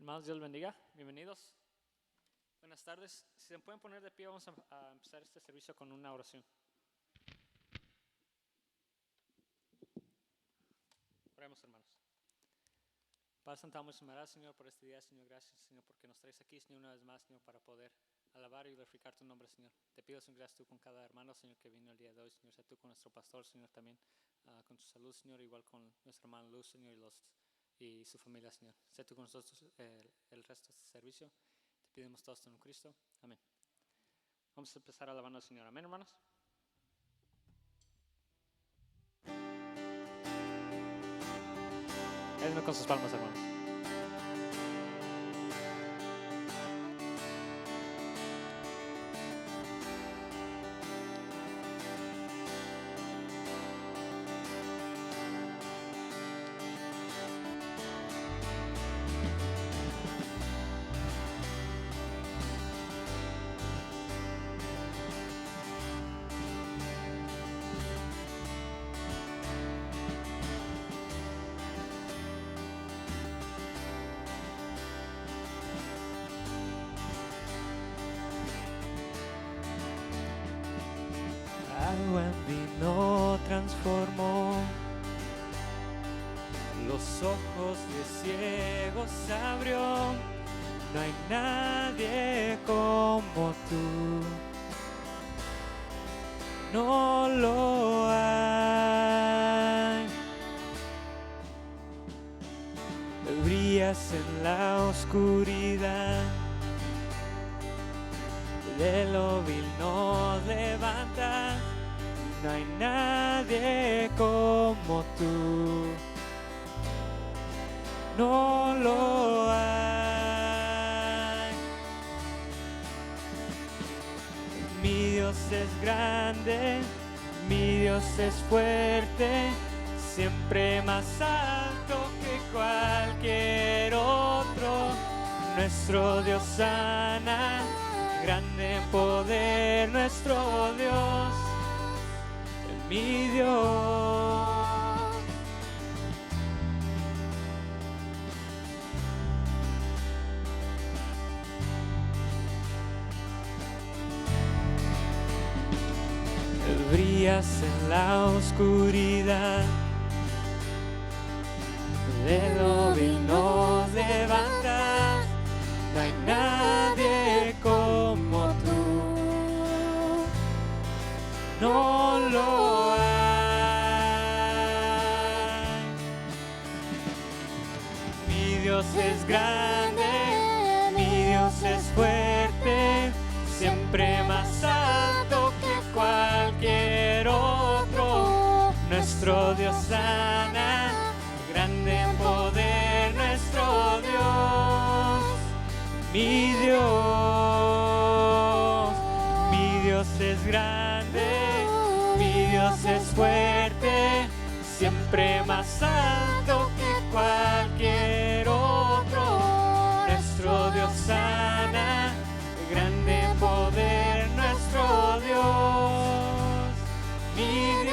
Hermanos, Dios los bendiga. Bienvenidos. Buenas tardes. Si se pueden poner de pie, vamos a empezar este servicio con una oración. Oremos, hermanos. Padre Santo, muchísimas gracias, Señor, por este día, Señor. Gracias, Señor, porque nos traes aquí, Señor, una vez más, Señor, para poder alabar y glorificar tu nombre, Señor. Te pido, Señor, gracias tú con cada hermano, Señor, que vino el día de hoy, Señor. Sea tú con nuestro pastor, Señor, también con su salud, Señor, igual con nuestra hermana Luz, Señor, y su familia, Señor. Sé tú con nosotros el resto de este servicio. Te pedimos todo esto en Cristo. Amén. Vamos a empezar alabando al Señor. Amén, hermanos. Ayúdenme con sus palmas, hermanos. Agua en vino transformó, los ojos de ciegos abrió. No hay nadie como tú, no lo hay. Brillas en la oscuridad, de lo vil nos levantas. No hay nadie como tú, no lo hay. Mi Dios es grande, mi Dios es fuerte, siempre más alto que cualquier otro. Nuestro Dios sana, grande en poder, nuestro Dios, mi Dios. Brillas en la oscuridad, de lo vil nos levantas. No hay nadie como tú, no lo hay. Mi Dios es grande, mi Dios es fuerte, siempre más alto que cualquier otro. Nuestro Dios sana, grande en poder, nuestro Dios. Mi Dios es grande, mi Dios es fuerte, siempre más alto que cualquier otro. Nuestro Dios sana, grande en poder, nuestro Dios, mi Dios.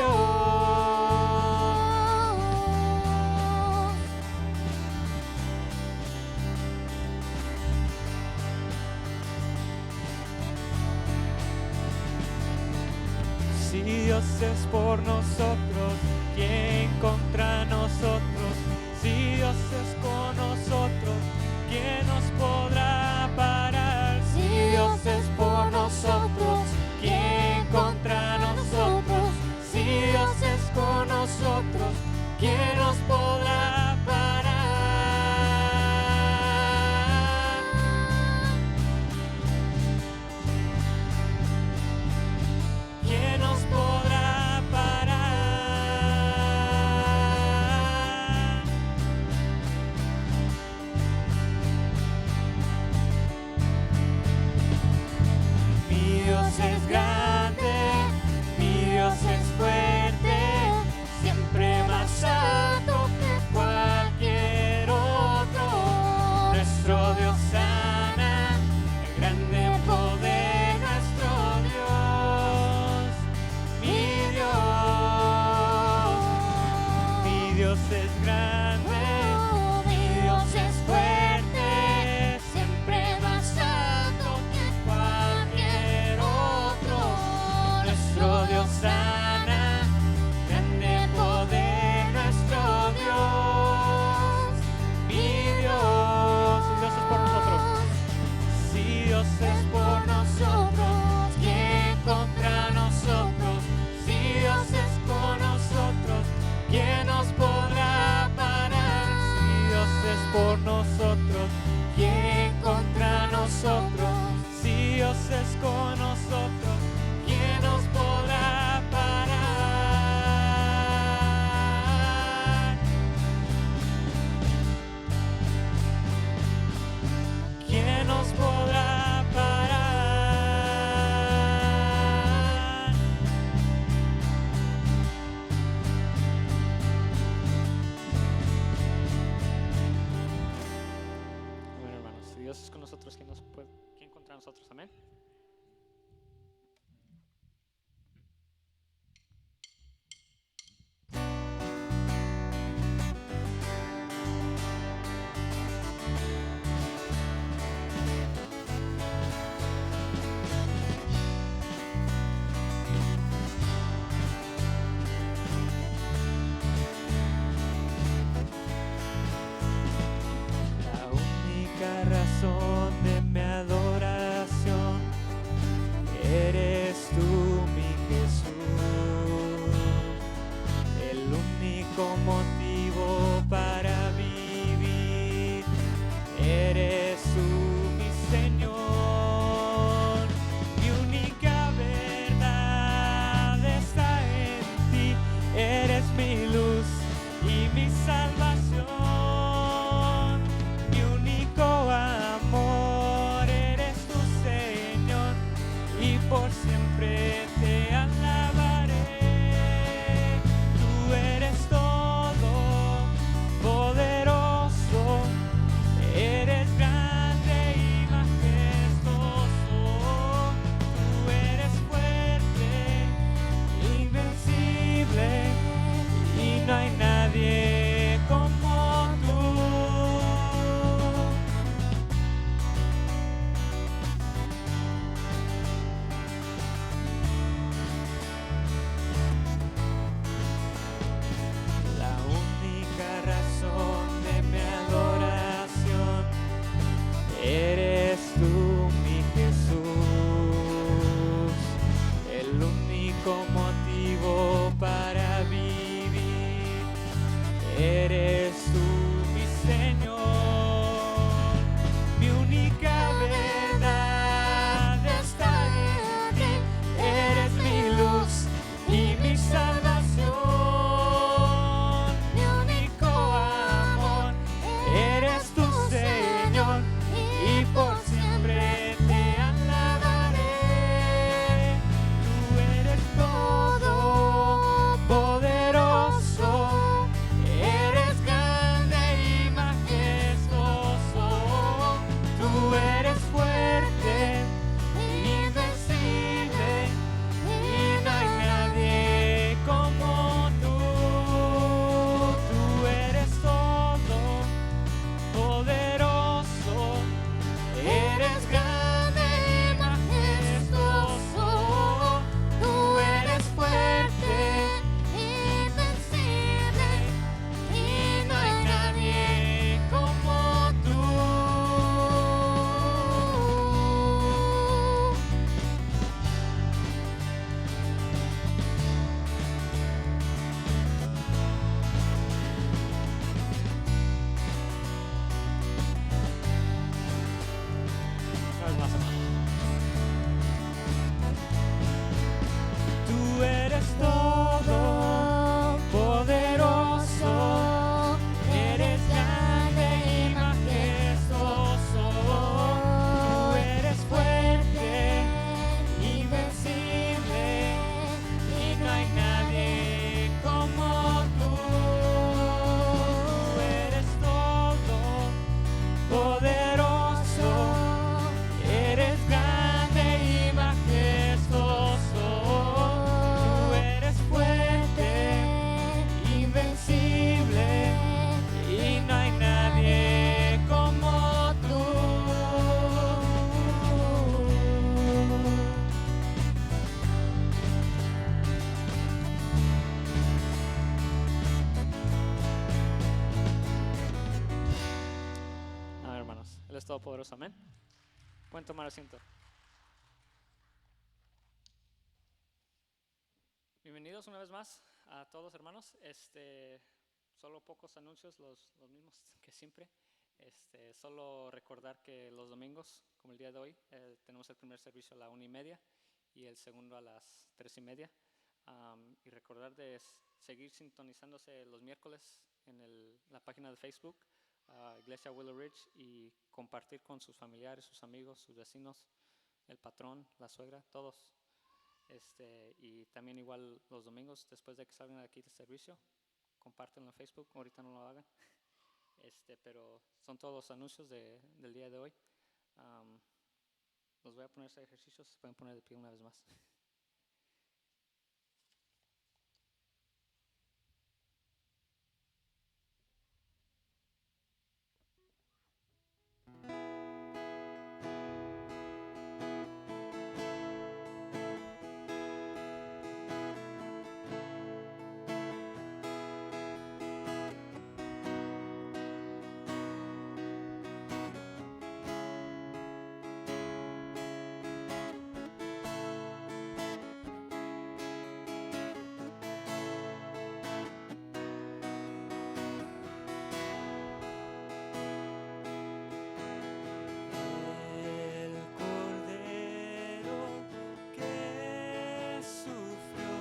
Si Dios es por nosotros, ¿quién contra nosotros? Si Dios es con nosotros, ¿quién nos podrá parar? Si Dios es por nosotros, ¿quién contra nosotros? Si Dios es con nosotros, ¿quién nos podrá parar? ¿Quién nos podrá parar? Mi Dios es grande, mi Dios es fuerte, siempre más alto que cualquier otro. Nuestro Dios sana, grande en poder, nuestro Dios. Mi Dios es grande, mi Dios es fuerte, nosotros. Amén. La única razón de mi adoración eres tú, mi Jesús. El único motivo para vivir eres tú, mi Señor. Mi única verdad está en ti. Eres mi luz y mi salvación. Mi único amor eres tu Señor, y por siempre te alabaré. Tú eres todo poderoso, eres grande y majestuoso. Tú eres fuerte, invencible, y no hay nadie como tú. La única razón de mi adoración eres tú, mi Jesús. El único motivo para vivir eres tú, mi Señor. Mi única verdad está en ti. Eres mi luz y mi salvación. Mi único amor eres tu Señor, y por siempre te alabaré. Tú eres todo poderoso, eres grande y majestuoso. Tú eres fuerte, invencible, y no hay nadie como tú. Tú eres todo poderoso, eres grande y majestuoso. Tú eres fuerte, invencible, y no hay nadie como tú. Una vez más, hermanos. Tú eres todo poderoso, eres grande y majestuoso. Tú eres fuerte, invencible, y no hay nadie como tú. Tú eres todo poderoso, eres grande y majestuoso. Tú eres fuerte, invencible, y no hay nadie como tú. Amén, hermanos. Él es todopoderoso. Amén. Pueden tomar asiento. Bienvenidos una vez más a todos, hermanos. Solo pocos anuncios, los mismos que siempre. Solo recordar que los domingos, como el día de hoy, tenemos el primer servicio a la 1:30 y el segundo a las 3:30. Y recordar de seguir sintonizándose los miércoles en la página de Facebook, Iglesia Willow Ridge, y compartir con sus familiares, sus amigos, sus vecinos, el patrón, la suegra, todos. Y también igual los domingos, después de que salgan de aquí de servicio, compártenlo en Facebook. Ahorita no lo hagan, pero son todos los anuncios del día de hoy. Los voy a poner a hacer ejercicios, se pueden poner de pie una vez más. El Cordero que sufrió,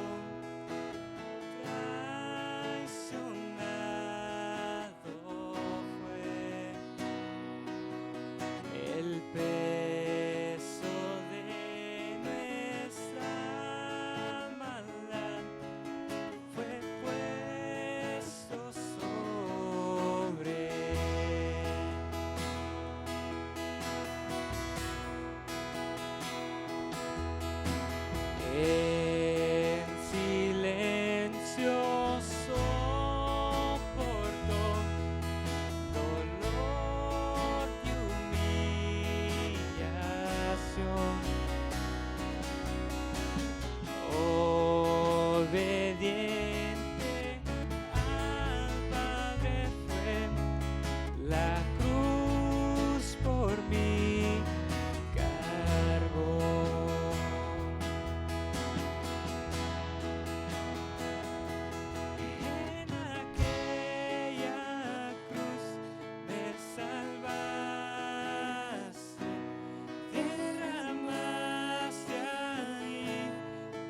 traicionado fue, el peso de nuestra maldad fue puesto sobre en silencio soportó dolor y humillación. Obediente al Padre fue, la cruz por mí cargó. En aquella cruz me salvaste, derramaste ahí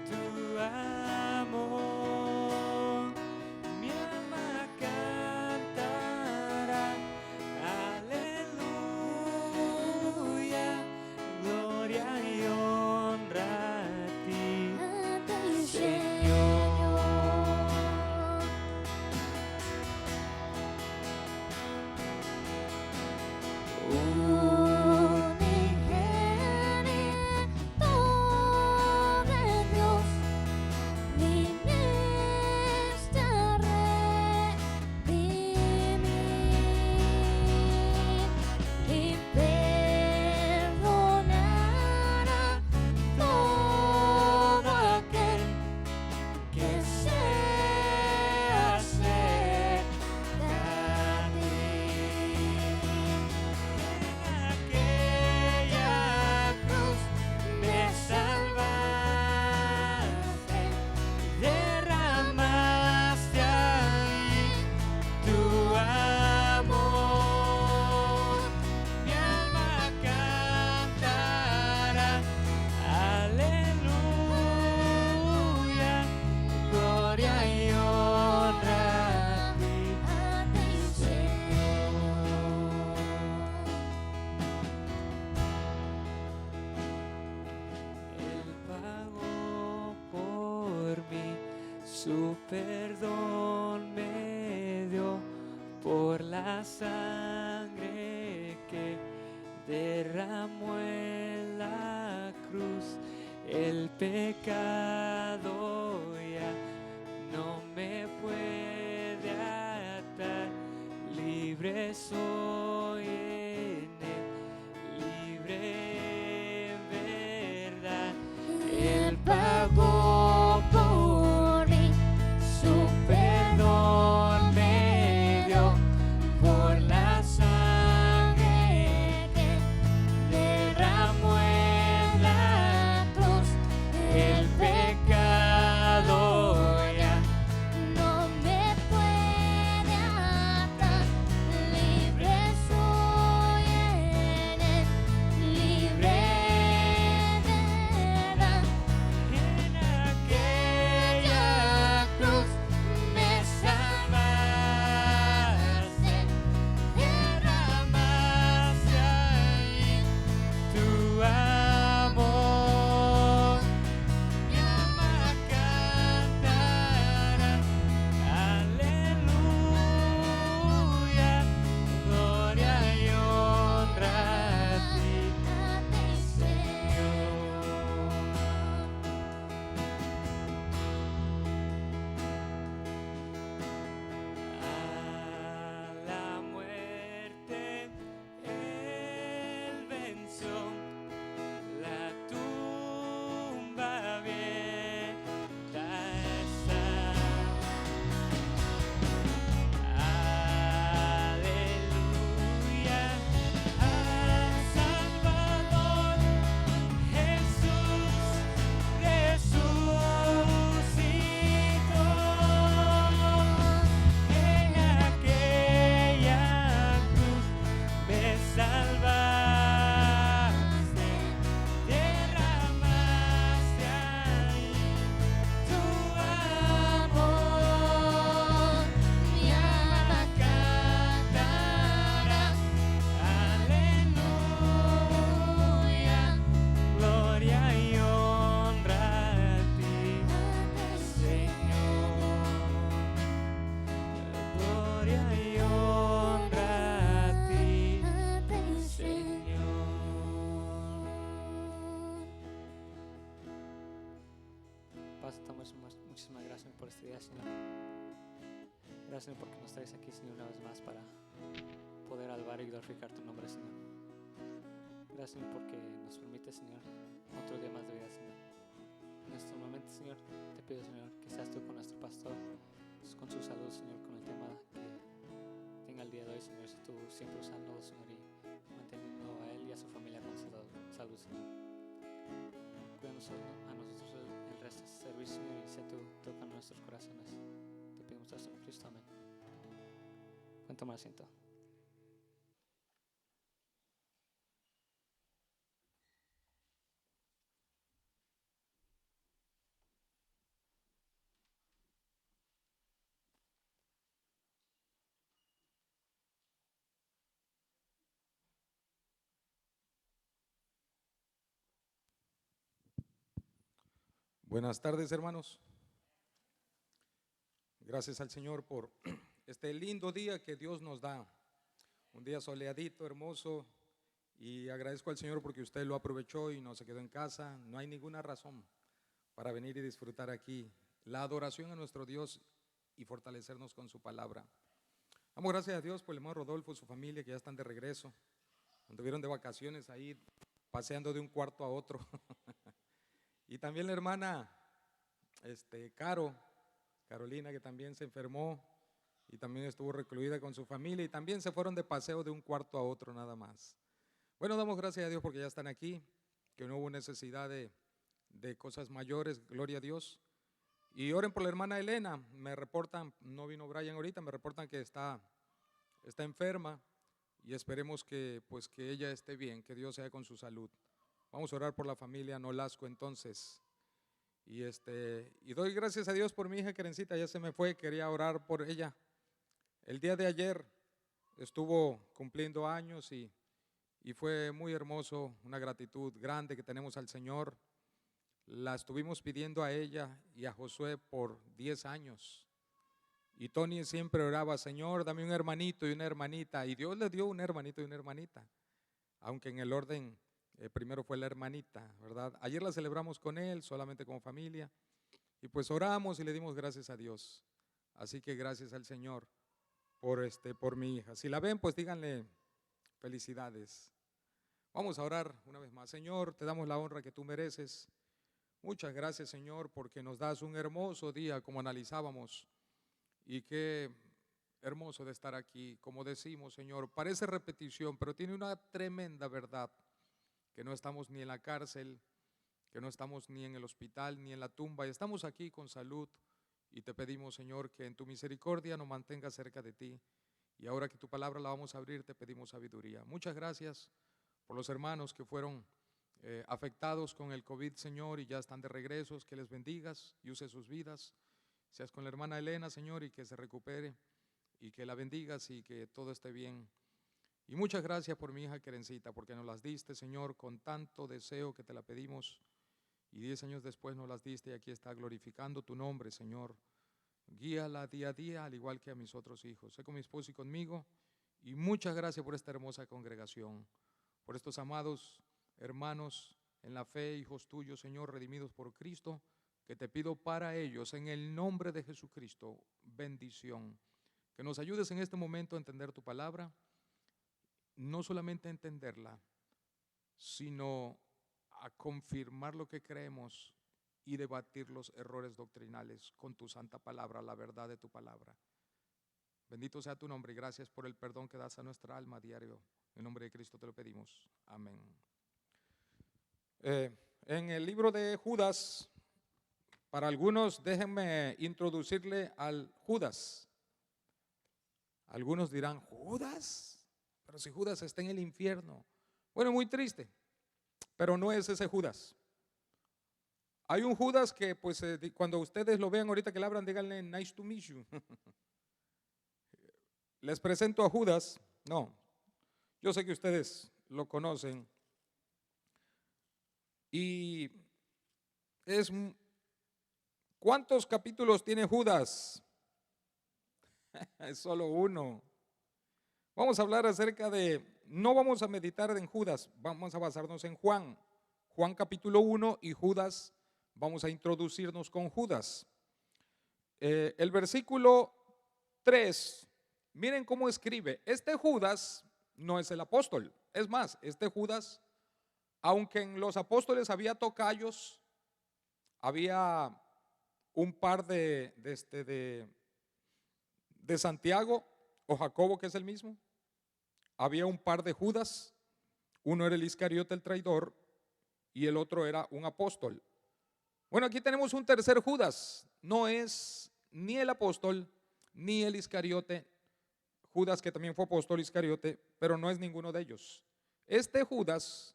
tu amor. Mi alma cantará, aleluya, gloria y honra a ti, Señor. Unigénito de Dios, viniste a redimir y perdonar a todo aquel que se acerca a ti. Aquella cruz me salvaste, derramaste ahí tu amor. Mi alma cantará, aleluya, gloria y honra a ti, Señor. Él pagó por mí, su perdón me dio por la sangre que derramó en la cruz. El pecado ya no me puede atar, libre soy en él, libre en verdad. Él pagó por mí, su perdón me dio por la sangre que derramó en la cruz. El pecado ya No me puede atar, libre gloria y honra a ti, Señor. Padre, damos muchísimas gracias por este día, Señor. Gracias, Señor, porque nos traes aquí, Señor, una vez más para poder alabar y glorificar tu nombre, Señor. Gracias, Señor, porque nos permite, Señor, otro día más de vida, Señor. En estos momentos, Señor, te pido, Señor, que seas tú con nuestro pastor, con su salud, Señor, con el tema que tenga el día de hoy, Señor. Si tú siempre usándolo, Señor, y manteniendo a él y a su familia con salud, Señor. Cuídanos a nosotros el resto de este servicio, Señor, y sea tú toca nuestros corazones. Te pedimos esto en Cristo, amén. Pueden tomar asiento. Buenas tardes, hermanos. Gracias al Señor por este lindo día que Dios nos da. Un día soleadito, hermoso, y agradezco al Señor porque usted lo aprovechó y no se quedó en casa. No hay ninguna razón para venir y disfrutar aquí la adoración a nuestro Dios y fortalecernos con su palabra. Damos gracias a Dios por el hermano Rodolfo y su familia que ya están de regreso. Anduvieron de vacaciones ahí, paseando de un cuarto a otro. Y también la hermana Carolina, que también se enfermó y también estuvo recluida con su familia y también se fueron de paseo de un cuarto a otro nada más. Bueno, damos gracias a Dios porque ya están aquí, que no hubo necesidad de cosas mayores, gloria a Dios. Y oren por la hermana Elena, me reportan, no vino Brian ahorita, me reportan que está enferma y esperemos que ella esté bien, que Dios sea con su salud. Vamos a orar por la familia Nolasco entonces. Y doy gracias a Dios por mi hija Kerencita, ya se me fue, quería orar por ella. El día de ayer estuvo cumpliendo años y fue muy hermoso, una gratitud grande que tenemos al Señor. La estuvimos pidiendo a ella y a Josué por 10 años. Y Tony siempre oraba, Señor, dame un hermanito y una hermanita. Y Dios le dio un hermanito y una hermanita, aunque en el orden primero fue la hermanita, ¿verdad? Ayer la celebramos con él, solamente como familia, y pues oramos y le dimos gracias a Dios. Así que gracias al Señor por mi hija. Si la ven, pues díganle felicidades. Vamos a orar una vez más. Señor, te damos la honra que tú mereces. Muchas gracias, Señor, porque nos das un hermoso día, como analizábamos, y qué hermoso de estar aquí. Como decimos, Señor, parece repetición, pero tiene una tremenda verdad. Que no estamos ni en la cárcel, que no estamos ni en el hospital, ni en la tumba, y estamos aquí con salud, y te pedimos, Señor, que en tu misericordia nos mantengas cerca de ti, y ahora que tu palabra la vamos a abrir, te pedimos sabiduría. Muchas gracias por los hermanos que fueron afectados con el COVID, Señor, y ya están de regresos, que les bendigas y use sus vidas. Seas con la hermana Elena, Señor, y que se recupere, y que la bendigas y que todo esté bien. Y muchas gracias por mi hija Kerencita, porque nos las diste, Señor, con tanto deseo que te la pedimos. Y 10 años después nos las diste y aquí está glorificando tu nombre, Señor. Guíala día a día, al igual que a mis otros hijos. Sé con mi esposo y conmigo. Y muchas gracias por esta hermosa congregación, por estos amados hermanos en la fe, hijos tuyos, Señor, redimidos por Cristo, que te pido para ellos, en el nombre de Jesucristo, bendición. Que nos ayudes en este momento a entender tu palabra. No solamente a entenderla, sino a confirmar lo que creemos y debatir los errores doctrinales con tu santa palabra, la verdad de tu palabra. Bendito sea tu nombre y gracias por el perdón que das a nuestra alma a diario. En nombre de Cristo te lo pedimos. Amén. En el libro de Judas, para algunos, déjenme introducirle al Judas. Algunos dirán, ¿Judas? Pero si Judas está en el infierno. Bueno, muy triste, pero no es ese Judas. Hay un Judas que pues cuando ustedes lo vean ahorita que le abran, díganle nice to meet you. Les presento a Judas. No, yo sé que ustedes lo conocen. Y ¿cuántos capítulos tiene Judas? Es solo uno. Vamos a hablar acerca no vamos a meditar en Judas, vamos a basarnos en Juan. Juan capítulo 1 y Judas, vamos a introducirnos con Judas. El versículo 3, miren cómo escribe. Este Judas no es el apóstol. Es más, este Judas, aunque en los apóstoles había tocayos, había un par de Santiago o Jacobo, que es el mismo. Había un par de Judas, uno era el Iscariote, el traidor, y el otro era un apóstol. Bueno, aquí tenemos un tercer Judas, no es ni el apóstol ni el Iscariote. Judas, que también fue apóstol, Iscariote, pero no es ninguno de ellos. Este Judas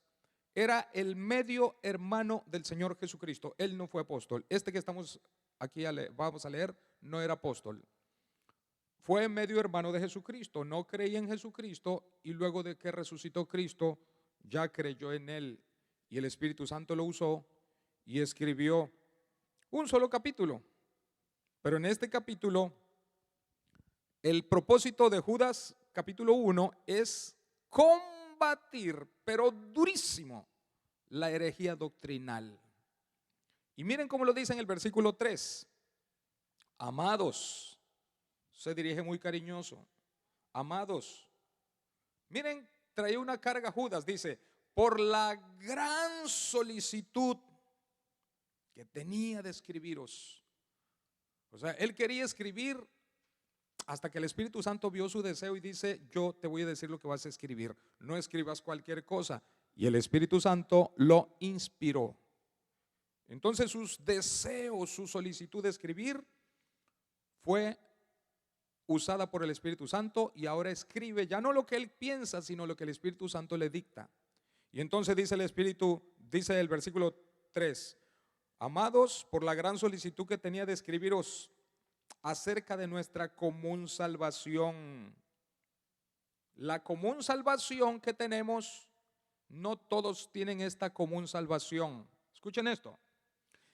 era el medio hermano del Señor Jesucristo. Él no fue apóstol. Este que estamos aquí vamos a leer no era apóstol. Fue medio hermano de Jesucristo, no creía en Jesucristo y luego de que resucitó Cristo ya creyó en él y el Espíritu Santo lo usó y escribió un solo capítulo. Pero en este capítulo el propósito de Judas capítulo 1 es combatir, pero durísimo, la herejía doctrinal. Y miren cómo lo dice en el versículo 3. Amados, se dirige muy cariñoso. Amados, miren, trae una carga Judas, dice, por la gran solicitud que tenía de escribiros. O sea, él quería escribir hasta que el Espíritu Santo vio su deseo y dice, yo te voy a decir lo que vas a escribir, no escribas cualquier cosa. Y el Espíritu Santo lo inspiró. Entonces sus deseos, su solicitud de escribir fue usada por el Espíritu Santo y ahora escribe ya no lo que él piensa, sino lo que el Espíritu Santo le dicta. Y entonces dice el Espíritu, dice el versículo 3, amados, por la gran solicitud que tenía de escribiros acerca de nuestra común salvación. La común salvación que tenemos, no todos tienen esta común salvación. Escuchen esto.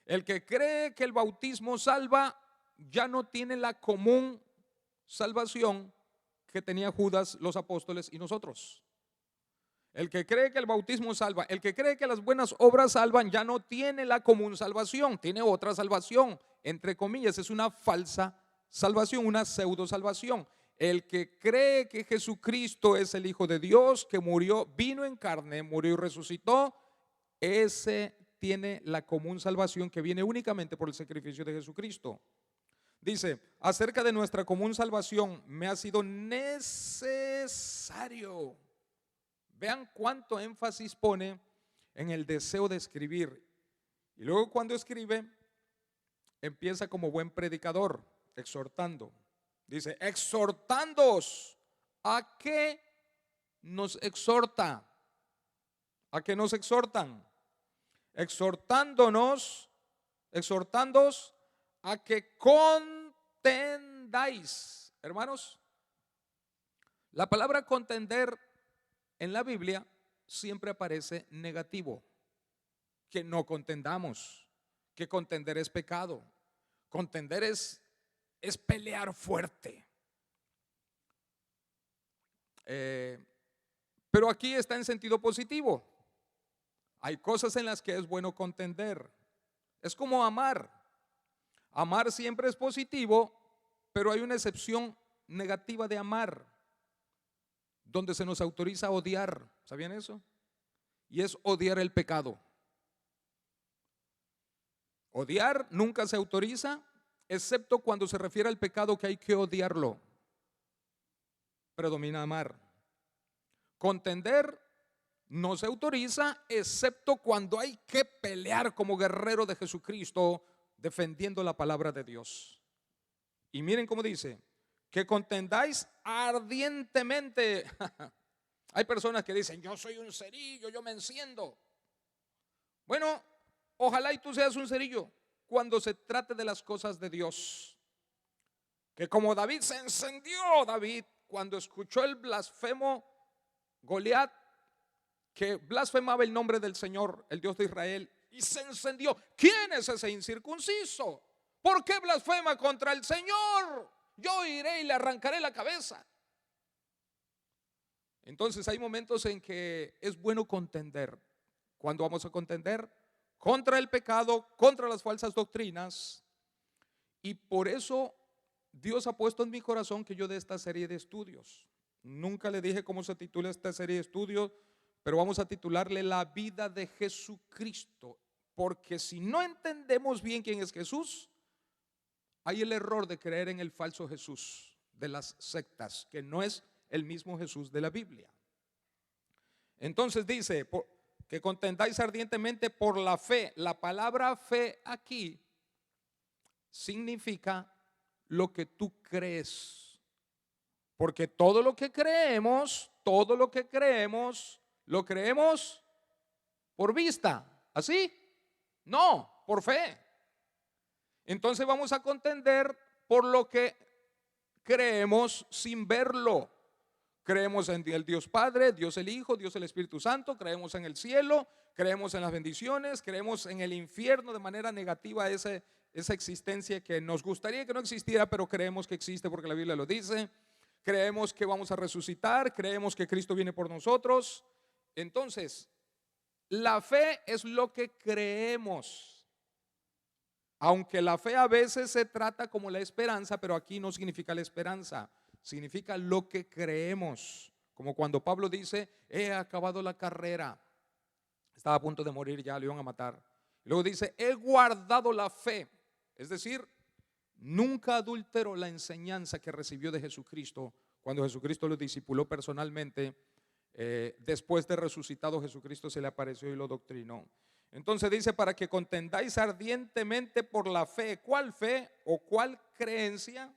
El que cree que el bautismo salva, ya no tiene la común salvación que tenía Judas, los apóstoles y nosotros. El que cree que el bautismo salva, el que cree que las buenas obras salvan, ya no tiene la común salvación, tiene otra salvación, entre comillas, es una falsa salvación, una pseudo salvación. El que cree que Jesucristo es el Hijo de Dios, que murió, vino en carne, murió y resucitó, ese tiene la común salvación que viene únicamente por el sacrificio de Jesucristo. Dice, acerca de nuestra común salvación me ha sido necesario. Vean cuánto énfasis pone en el deseo de escribir. Y luego cuando escribe, empieza como buen predicador, exhortando. Dice, exhortándoos. ¿A qué nos exhorta? ¿A qué nos exhortan? Exhortándonos a que contendáis. Hermanos, la palabra contender en la Biblia siempre aparece negativo. Que no contendamos, que contender es pecado. Contender es pelear fuerte. Pero aquí está en sentido positivo. Hay cosas en las que es bueno contender. Es como amar. Amar siempre es positivo, pero hay una excepción negativa de amar, donde se nos autoriza a odiar. ¿Sabían eso? Y es odiar el pecado. Odiar nunca se autoriza, excepto cuando se refiere al pecado que hay que odiarlo. Predomina amar. Contender no se autoriza, excepto cuando hay que pelear como guerrero de Jesucristo, defendiendo la palabra de Dios. Y miren cómo dice, que contendáis ardientemente. Hay personas que dicen, yo soy un cerillo, yo me enciendo. Bueno, ojalá y tú seas un cerillo cuando se trate de las cosas de Dios. Que como David se encendió, David, cuando escuchó el blasfemo Goliat, que blasfemaba el nombre del Señor, el Dios de Israel, y se encendió. ¿Quién es ese incircunciso? ¿Por qué blasfema contra el Señor? yo iré y le arrancaré la cabeza. Entonces hay momentos en que es bueno contender. ¿Cuándo vamos a contender? Contra el pecado, contra las falsas doctrinas. Y por eso Dios ha puesto en mi corazón que yo dé esta serie de estudios. Nunca le dije cómo se titula esta serie de estudios, pero vamos a titularle La vida de Jesucristo. Porque si no entendemos bien quién es Jesús, hay el error de creer en el falso Jesús de las sectas, que no es el mismo Jesús de la Biblia. Entonces dice que contendáis ardientemente por la fe. La palabra fe aquí significa lo que tú crees, porque todo lo que creemos, lo creemos por vista, ¿así? No, por fe. Entonces vamos a contender por lo que creemos sin verlo. Creemos en el Dios Padre, Dios el Hijo, Dios el Espíritu Santo, creemos en el cielo, creemos en las bendiciones, creemos en el infierno de manera negativa, esa existencia que nos gustaría que no existiera, pero creemos que existe porque la Biblia lo dice. Creemos que vamos a resucitar, creemos que Cristo viene por nosotros. Entonces, la fe es lo que creemos. Aunque la fe a veces se trata como la esperanza, pero aquí no significa la esperanza, significa lo que creemos. Como cuando Pablo dice, he acabado la carrera. Estaba a punto de morir, ya lo iban a matar. Luego dice, he guardado la fe. Es decir, nunca adulteró la enseñanza que recibió de Jesucristo cuando Jesucristo lo discipuló personalmente. Después de resucitado, Jesucristo se le apareció y lo doctrinó. Entonces dice, para que contendáis ardientemente por la fe. ¿Cuál fe o cuál creencia?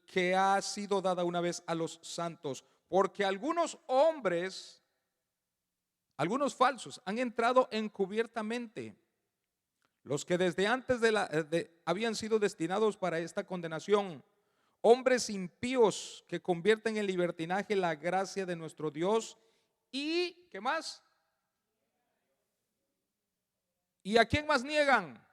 Que ha sido dada una vez a los santos. Porque algunos hombres, algunos falsos, han entrado encubiertamente, los que desde antes habían sido destinados para esta condenación. Hombres impíos que convierten en libertinaje la gracia de nuestro Dios. ¿Y qué más? ¿Y a quién más niegan?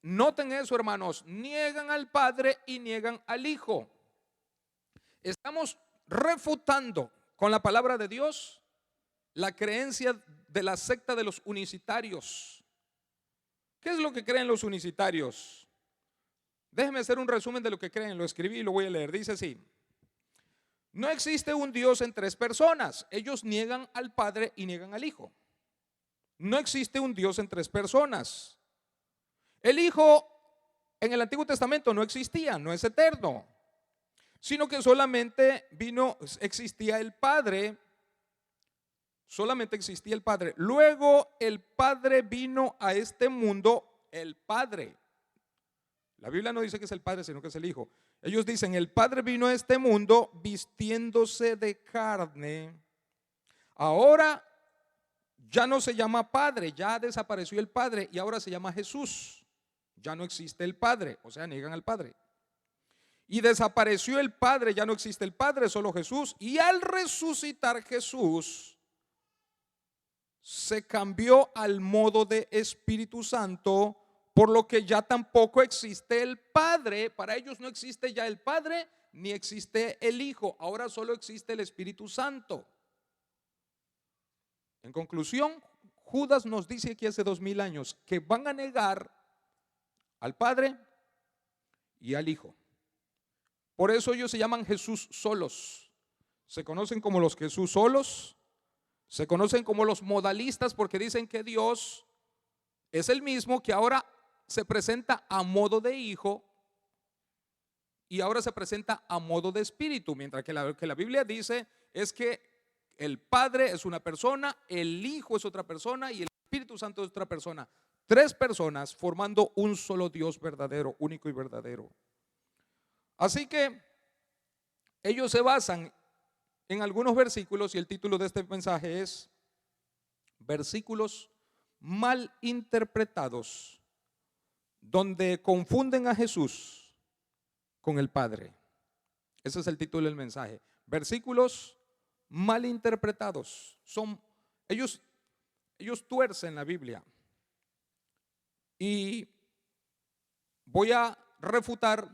Noten eso, hermanos, niegan al Padre y niegan al Hijo. Estamos refutando con la palabra de Dios la creencia de la secta de los unicitarios. ¿Qué es lo que creen los unicitarios? Déjenme hacer un resumen de lo que creen, lo escribí y lo voy a leer. Dice así: no existe un Dios en tres personas. Ellos niegan al Padre y niegan al Hijo. No existe un Dios en tres personas. El Hijo en el Antiguo Testamento no existía, no es eterno, sino que solamente existía el Padre, solamente existía el Padre. Luego el Padre vino a este mundo, el Padre. La Biblia no dice que es el Padre, sino que es el Hijo. Ellos dicen, el Padre vino a este mundo vistiéndose de carne. Ahora ya no se llama Padre, ya desapareció el Padre y ahora se llama Jesús. Ya no existe el Padre, o sea, niegan al Padre. Y desapareció el Padre, ya no existe el Padre, solo Jesús. Y al resucitar Jesús, se cambió al modo de Espíritu Santo, por lo que ya tampoco existe el Padre. Para ellos no existe ya el Padre, ni existe el Hijo. Ahora solo existe el Espíritu Santo. En conclusión, Judas nos dice aquí hace 2000 años que van a negar al Padre y al Hijo. Por eso ellos se llaman Jesús solos. Se conocen como los Jesús solos. Se conocen como los modalistas porque dicen que Dios es el mismo, que ahora se presenta a modo de Hijo y ahora se presenta a modo de Espíritu. Mientras que la Biblia dice es que el Padre es una persona, el Hijo es otra persona y el Espíritu Santo es otra persona. Tres personas formando un solo Dios verdadero, único y verdadero. Así que ellos se basan en algunos versículos y el título de este mensaje es versículos mal interpretados, donde confunden a Jesús con el Padre. Ese es el título del mensaje. Versículos mal interpretados. Ellos tuercen la Biblia. Y voy a refutar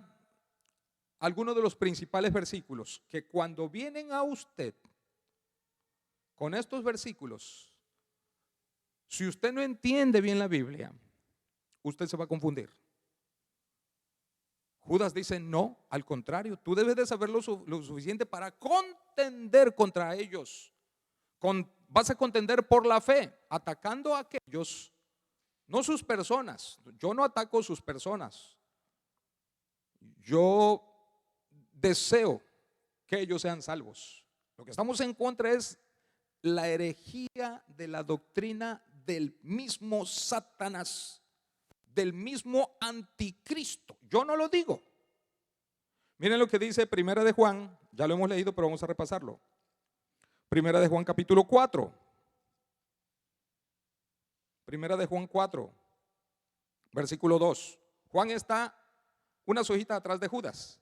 algunos de los principales versículos que cuando vienen a usted con estos versículos, si usted no entiende bien la Biblia, usted se va a confundir. Judas dice no, al contrario, tú debes de saber lo suficiente para contender contra ellos. Vas a contender por la fe, atacando a aquellos, no sus personas. Yo no ataco sus personas. Yo deseo que ellos sean salvos. Lo que estamos en contra es la herejía de la doctrina del mismo Satanás, del mismo anticristo. Yo no lo digo. Miren lo que dice Primera de Juan, ya lo hemos leído, pero vamos a repasarlo. Primera de Juan capítulo 4. Primera de Juan 4, versículo 2. Juan está unas hojitas atrás de Judas.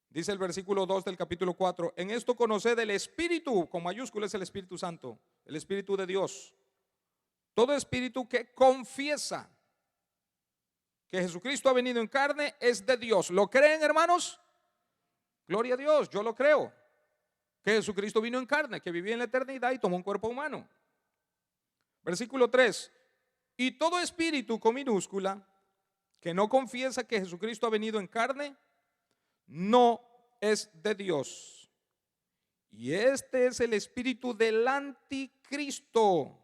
Dice el versículo 2 del capítulo 4: en esto conoced el Espíritu, con mayúscula es el Espíritu Santo, el Espíritu de Dios. Todo espíritu que confiesa que Jesucristo ha venido en carne es de Dios. ¿Lo creen, hermanos? Gloria a Dios, yo lo creo. Que Jesucristo vino en carne, que vivía en la eternidad y tomó un cuerpo humano. Versículo 3: y todo espíritu con minúscula que no confiesa que Jesucristo ha venido en carne, no es de Dios. Y este es el espíritu del anticristo,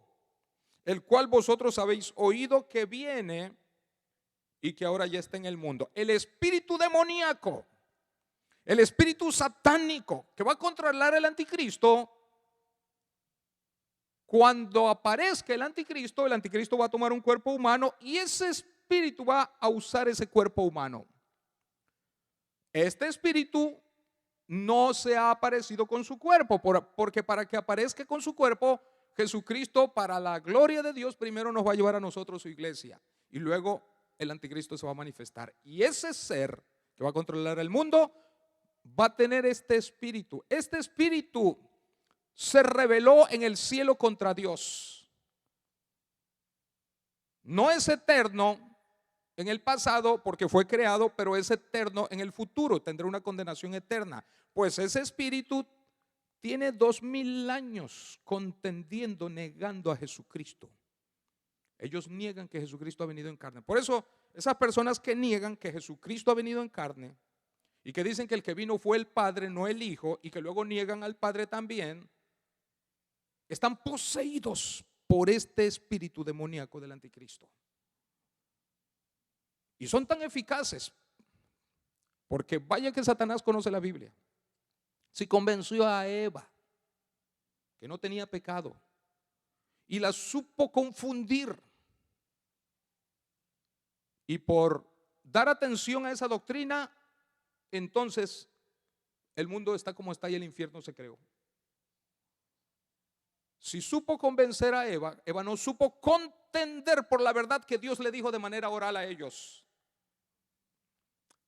el cual vosotros habéis oído que viene y que ahora ya está en el mundo. El espíritu demoníaco, el espíritu satánico que va a controlar el anticristo. Cuando aparezca el anticristo va a tomar un cuerpo humano y ese espíritu va a usar ese cuerpo humano. Este espíritu no se ha aparecido con su cuerpo, porque para que aparezca con su cuerpo, Jesucristo, para la gloria de Dios, primero nos va a llevar a nosotros su iglesia y luego el anticristo se va a manifestar. Y ese ser que va a controlar el mundo va a tener este espíritu. Este espíritu se rebeló en el cielo contra Dios. No es eterno en el pasado porque fue creado, pero es eterno en el futuro, tendrá una condenación eterna. Pues ese espíritu tiene 2000 años contendiendo, negando a Jesucristo. Ellos niegan que Jesucristo ha venido en carne. Por eso esas personas que niegan que Jesucristo ha venido en carne y que dicen que el que vino fue el Padre, no el Hijo, y que luego niegan al Padre también, están poseídos por este espíritu demoníaco del anticristo. Y son tan eficaces porque vaya que Satanás conoce la Biblia. Si convenció a Eva que no tenía pecado y la supo confundir, y por dar atención a esa doctrina, entonces el mundo está como está y el infierno se creó. Si supo convencer a Eva, Eva no supo contender por la verdad que Dios le dijo de manera oral a ellos.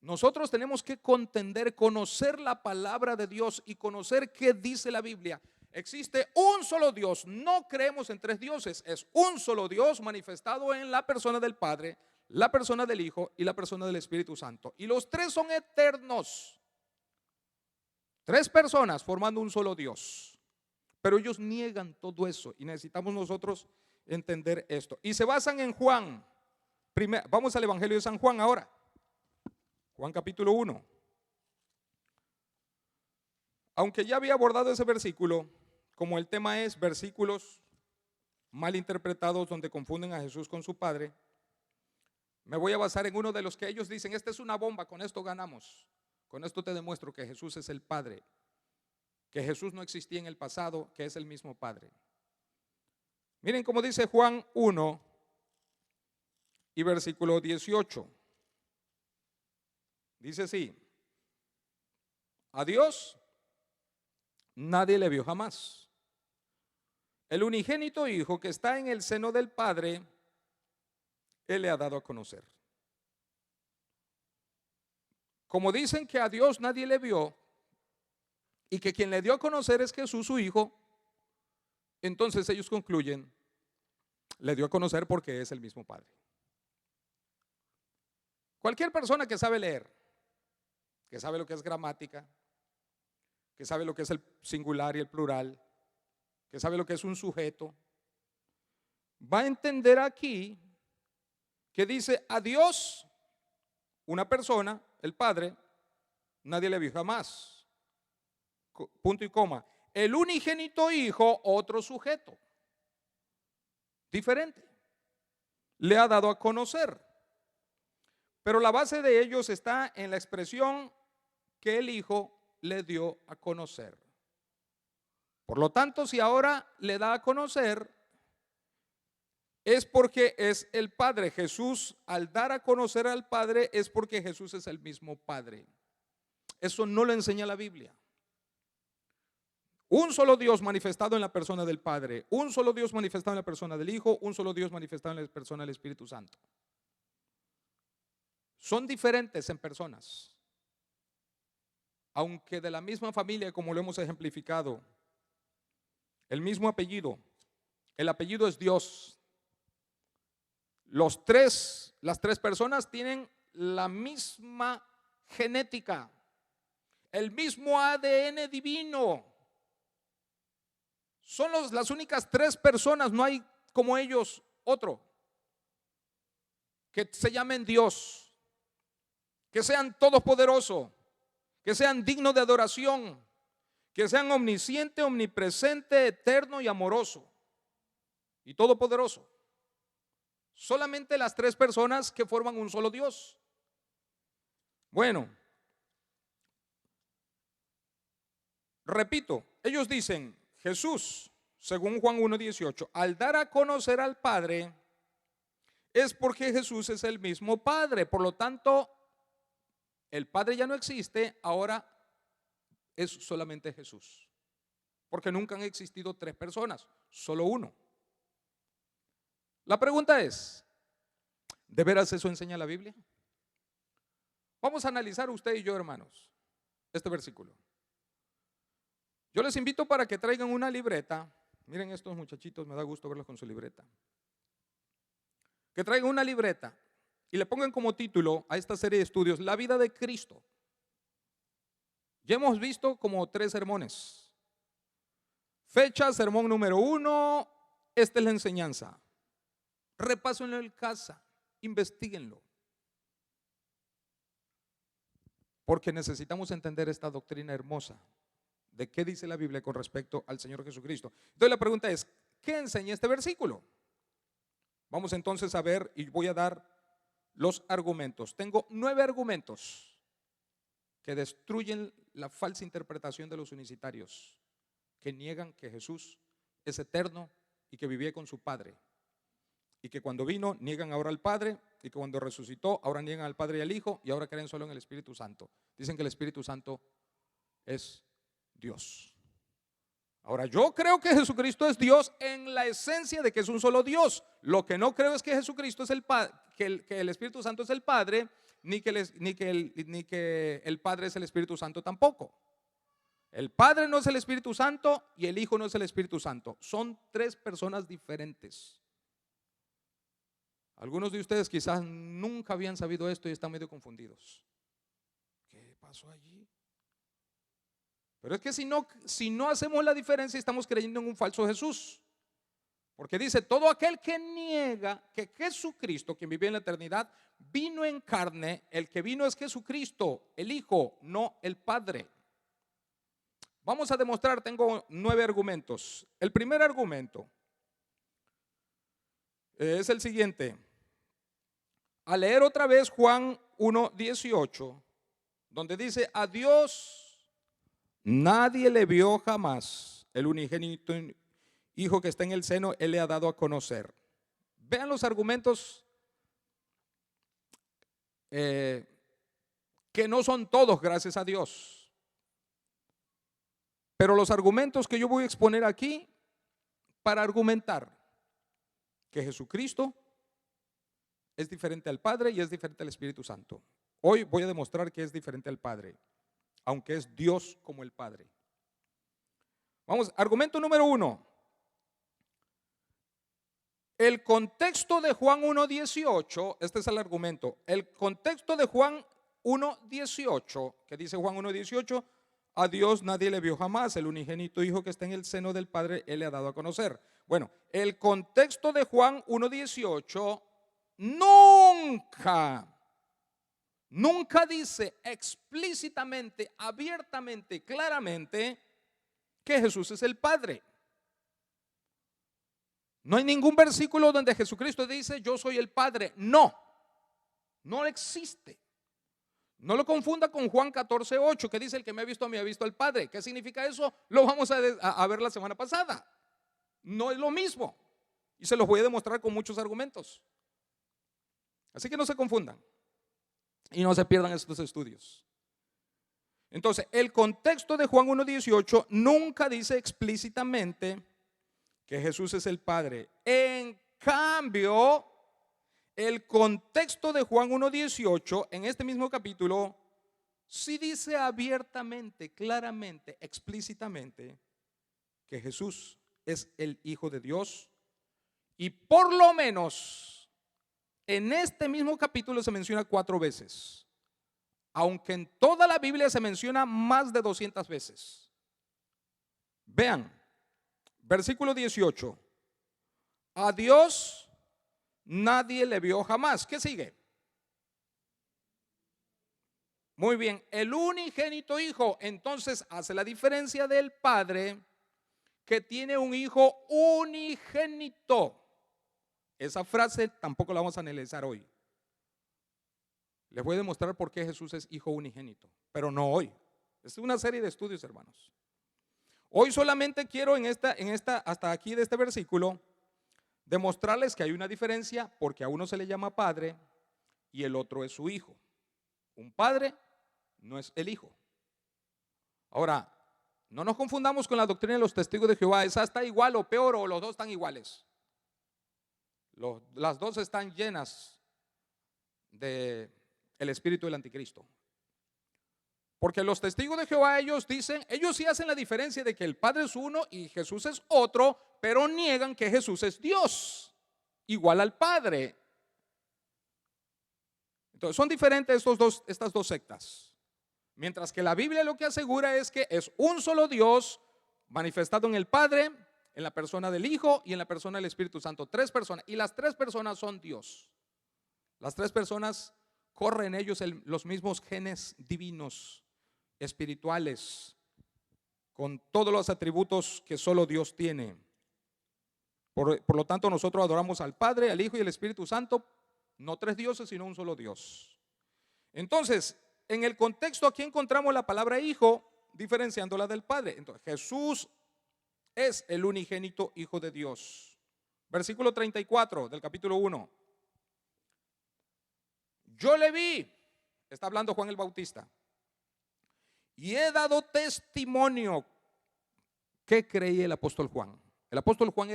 Nosotros tenemos que contender, conocer la palabra de Dios y conocer qué dice la Biblia. Existe un solo Dios, no creemos en tres dioses, es un solo Dios manifestado en la persona del Padre, la persona del Hijo y la persona del Espíritu Santo. Y los tres son eternos. Tres personas formando un solo Dios. Pero ellos niegan todo eso y necesitamos nosotros entender esto. Y se basan en Juan. Vamos al Evangelio de San Juan ahora. Juan capítulo 1. Aunque ya había abordado ese versículo, como el tema es versículos mal interpretados donde confunden a Jesús con su Padre, me voy a basar en uno de los que ellos dicen: esta es una bomba, con esto ganamos. Con esto te demuestro que Jesús es el Padre, que Jesús no existía en el pasado, que es el mismo Padre. Miren cómo dice Juan 1 y versículo 18. Dice así: a Dios nadie le vio jamás. El unigénito Hijo que está en el seno del Padre, Él le ha dado a conocer. Como dicen que a Dios nadie le vio y que quien le dio a conocer es Jesús su Hijo, entonces ellos concluyen: le dio a conocer porque es el mismo Padre. Cualquier persona que sabe leer, que sabe lo que es gramática, que sabe lo que es el singular y el plural, que sabe lo que es un sujeto, va a entender aquí que dice a Dios, una persona, el Padre, nadie le vio jamás. Punto y coma. El unigénito Hijo, otro sujeto, diferente, le ha dado a conocer. Pero la base de ellos está en la expresión que el Hijo le dio a conocer. Por lo tanto, si ahora le da a conocer, es porque es el Padre. Jesús, al dar a conocer al Padre, es porque Jesús es el mismo Padre. Eso no lo enseña la Biblia. Un solo Dios manifestado en la persona del Padre, un solo Dios manifestado en la persona del Hijo, un solo Dios manifestado en la persona del Espíritu Santo. Son diferentes en personas, aunque de la misma familia, como lo hemos ejemplificado, el mismo apellido, el apellido es Dios. Las tres personas tienen la misma genética, el mismo ADN divino. Son las únicas tres personas, no hay como ellos otro, que se llamen Dios, que sean todopoderosos, que sean dignos de adoración, que sean omnisciente, omnipresente, eterno y amoroso y todopoderoso. Solamente las tres personas que forman un solo Dios. Bueno, repito, ellos dicen, Jesús, según Juan 1:18, al dar a conocer al Padre, es porque Jesús es el mismo Padre. Por lo tanto, el Padre ya no existe, ahora es solamente Jesús. Porque nunca han existido tres personas, solo uno. La pregunta es, ¿de veras eso enseña la Biblia? Vamos a analizar usted y yo, hermanos, este versículo. Yo les invito para que traigan una libreta. Miren estos muchachitos, me da gusto verlos con su libreta. Que traigan una libreta y le pongan como título a esta serie de estudios, La vida de Cristo. Ya hemos visto como 3 sermones. Fecha, sermón número 1, esta es la enseñanza. Repásenlo en casa, investíguenlo. Porque necesitamos entender esta doctrina hermosa de qué dice la Biblia con respecto al Señor Jesucristo. Entonces la pregunta es, ¿qué enseña este versículo? Vamos entonces a ver y voy a dar los argumentos. Tengo 9 argumentos que destruyen la falsa interpretación de los unicitarios, que niegan que Jesús es eterno y que vivía con su Padre. Y que cuando vino niegan ahora al Padre, y que cuando resucitó ahora niegan al Padre y al Hijo, y ahora creen solo en el Espíritu Santo. Dicen que el Espíritu Santo es Dios. Ahora yo creo que Jesucristo es Dios en la esencia de que es un solo Dios. Lo que no creo es que Jesucristo es el Padre, que el Espíritu Santo es el Padre, ni que el Padre es el Espíritu Santo tampoco. El Padre no es el Espíritu Santo y el Hijo no es el Espíritu Santo. Son 3 personas diferentes. Algunos de ustedes quizás nunca habían sabido esto y están medio confundidos. ¿Qué pasó allí? Pero es que si no hacemos la diferencia, estamos creyendo en un falso Jesús. Porque dice, todo aquel que niega que Jesucristo, quien vivió en la eternidad, vino en carne, el que vino es Jesucristo, el Hijo, no el Padre. Vamos a demostrar, tengo 9 argumentos. El primer argumento es el siguiente. Al leer otra vez Juan 1:18, donde dice, a Dios nadie le vio jamás, el unigénito Hijo que está en el seno, Él le ha dado a conocer. Vean los argumentos que no son todos, gracias a Dios. Pero los argumentos que yo voy a exponer aquí para argumentar que Jesucristo es diferente al Padre y es diferente al Espíritu Santo. Hoy voy a demostrar que es diferente al Padre, aunque es Dios como el Padre. Vamos, argumento número 1. el contexto de Juan 1:18, este es el argumento, el contexto de Juan 1:18, que dice Juan 1:18, a Dios nadie le vio jamás, el unigénito Hijo que está en el seno del Padre, Él le ha dado a conocer. Bueno, el contexto de Juan 1:18 nunca dice explícitamente, abiertamente, claramente que Jesús es el Padre. No hay ningún versículo donde Jesucristo dice yo soy el Padre. No existe. No lo confunda con Juan 14:8, que dice el que me ha visto a mí ha visto al Padre. ¿Qué significa eso? Lo vamos a ver la semana pasada. No es lo mismo. Y se los voy a demostrar con muchos argumentos. Así que no se confundan. Y no se pierdan estos estudios. Entonces, el contexto de Juan 1:18 nunca dice explícitamente que Jesús es el Padre. En cambio, el contexto de Juan 1:18 en este mismo capítulo sí dice abiertamente, claramente, explícitamente que Jesús es el Hijo de Dios, y por lo menos en este mismo capítulo se menciona 4 veces, aunque en toda la Biblia se menciona más de 200 veces. Vean, versículo 18, a Dios nadie le vio jamás. ¿Qué sigue? Muy bien, el unigénito Hijo entonces hace la diferencia del Padre, que tiene un Hijo unigénito. Esa frase tampoco la vamos a analizar hoy. Les voy a demostrar por qué Jesús es Hijo unigénito, pero no hoy. Es una serie de estudios, hermanos. Hoy solamente quiero hasta aquí de este versículo demostrarles que hay una diferencia, porque a uno se le llama Padre y el otro es su Hijo. Un Padre no es el Hijo. Ahora, no nos confundamos con la doctrina de los testigos de Jehová. Esa está igual o peor, o los dos están iguales. Las dos están llenas de el espíritu del anticristo. Porque los testigos de Jehová, ellos sí hacen la diferencia de que el Padre es uno y Jesús es otro, pero niegan que Jesús es Dios, igual al Padre. Entonces son diferentes estas dos sectas. Mientras que la Biblia lo que asegura es que es un solo Dios manifestado en el Padre, en la persona del Hijo y en la persona del Espíritu Santo. 3 personas, y las 3 personas son Dios. Las 3 personas corren en ellos los mismos genes divinos, espirituales, con todos los atributos que solo Dios tiene. Por lo tanto, nosotros adoramos al Padre, al Hijo y al Espíritu Santo, no 3 dioses, sino un solo Dios. Entonces, en el contexto aquí encontramos la palabra Hijo, diferenciándola del Padre. Entonces, Jesús es el unigénito Hijo de Dios. Versículo 34 del capítulo 1. Yo le vi, está hablando Juan el Bautista, y he dado testimonio. ¿Qué creía el apóstol Juan? El apóstol Juan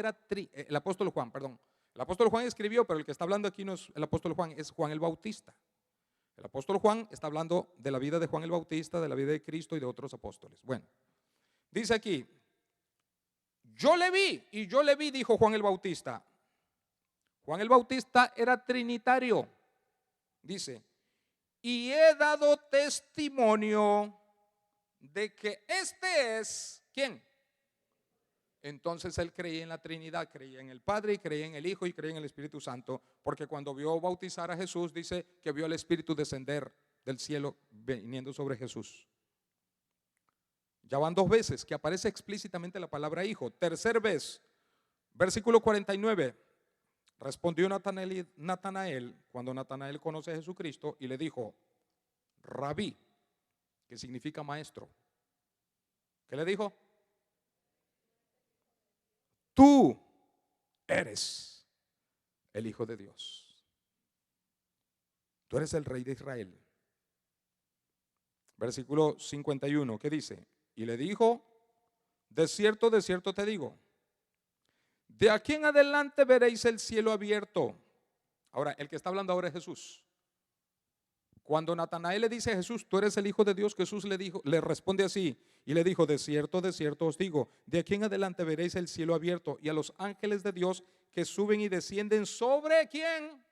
escribió, pero el que está hablando aquí no es el apóstol Juan, es Juan el Bautista. El apóstol Juan está hablando de la vida de Juan el Bautista, de la vida de Cristo y de otros apóstoles. Bueno, dice aquí, yo le vi, dijo Juan el Bautista. Juan el Bautista era trinitario. Dice, y he dado testimonio de que este es, ¿quién? Entonces él creía en la Trinidad, creía en el Padre y creía en el Hijo y creía en el Espíritu Santo, porque cuando vio bautizar a Jesús, dice que vio al Espíritu descender del cielo viniendo sobre Jesús. Ya van 2 veces que aparece explícitamente la palabra Hijo. Tercer vez, versículo 49. Respondió Natanael, cuando Natanael conoce a Jesucristo, y le dijo, Rabí, que significa maestro. ¿Qué le dijo? Tú eres el Hijo de Dios. Tú eres el Rey de Israel. Versículo 51, ¿qué dice? Y le dijo, de cierto te digo, de aquí en adelante veréis el cielo abierto. Ahora, el que está hablando ahora es Jesús. Cuando Natanael le dice a Jesús, tú eres el Hijo de Dios, Jesús le responde así, y le dijo, de cierto os digo, de aquí en adelante veréis el cielo abierto y a los ángeles de Dios que suben y descienden sobre ¿quién?